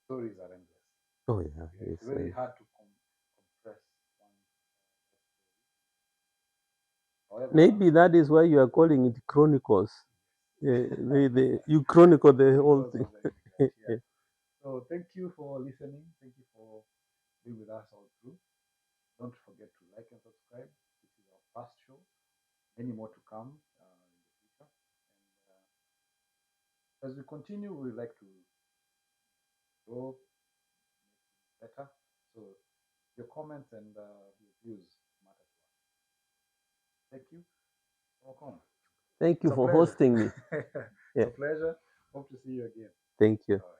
stories are endless. Oh yeah. Yeah, Yes. it's very hard to compress one story. However, Maybe that is why you are calling it chronicles. You chronicle the whole chronicles thing. of the immigrant. Yeah. So thank you for listening. Thank you for being with us all through. Don't forget to like and subscribe. This is our first show. Many more to come in the future. And as we continue, we like to grow, make things better. So your comments and your views matter to us. you. Welcome. Thank you It's a for pleasure. hosting me. It's Yeah, a pleasure. Hope to see you again. thank you. All right.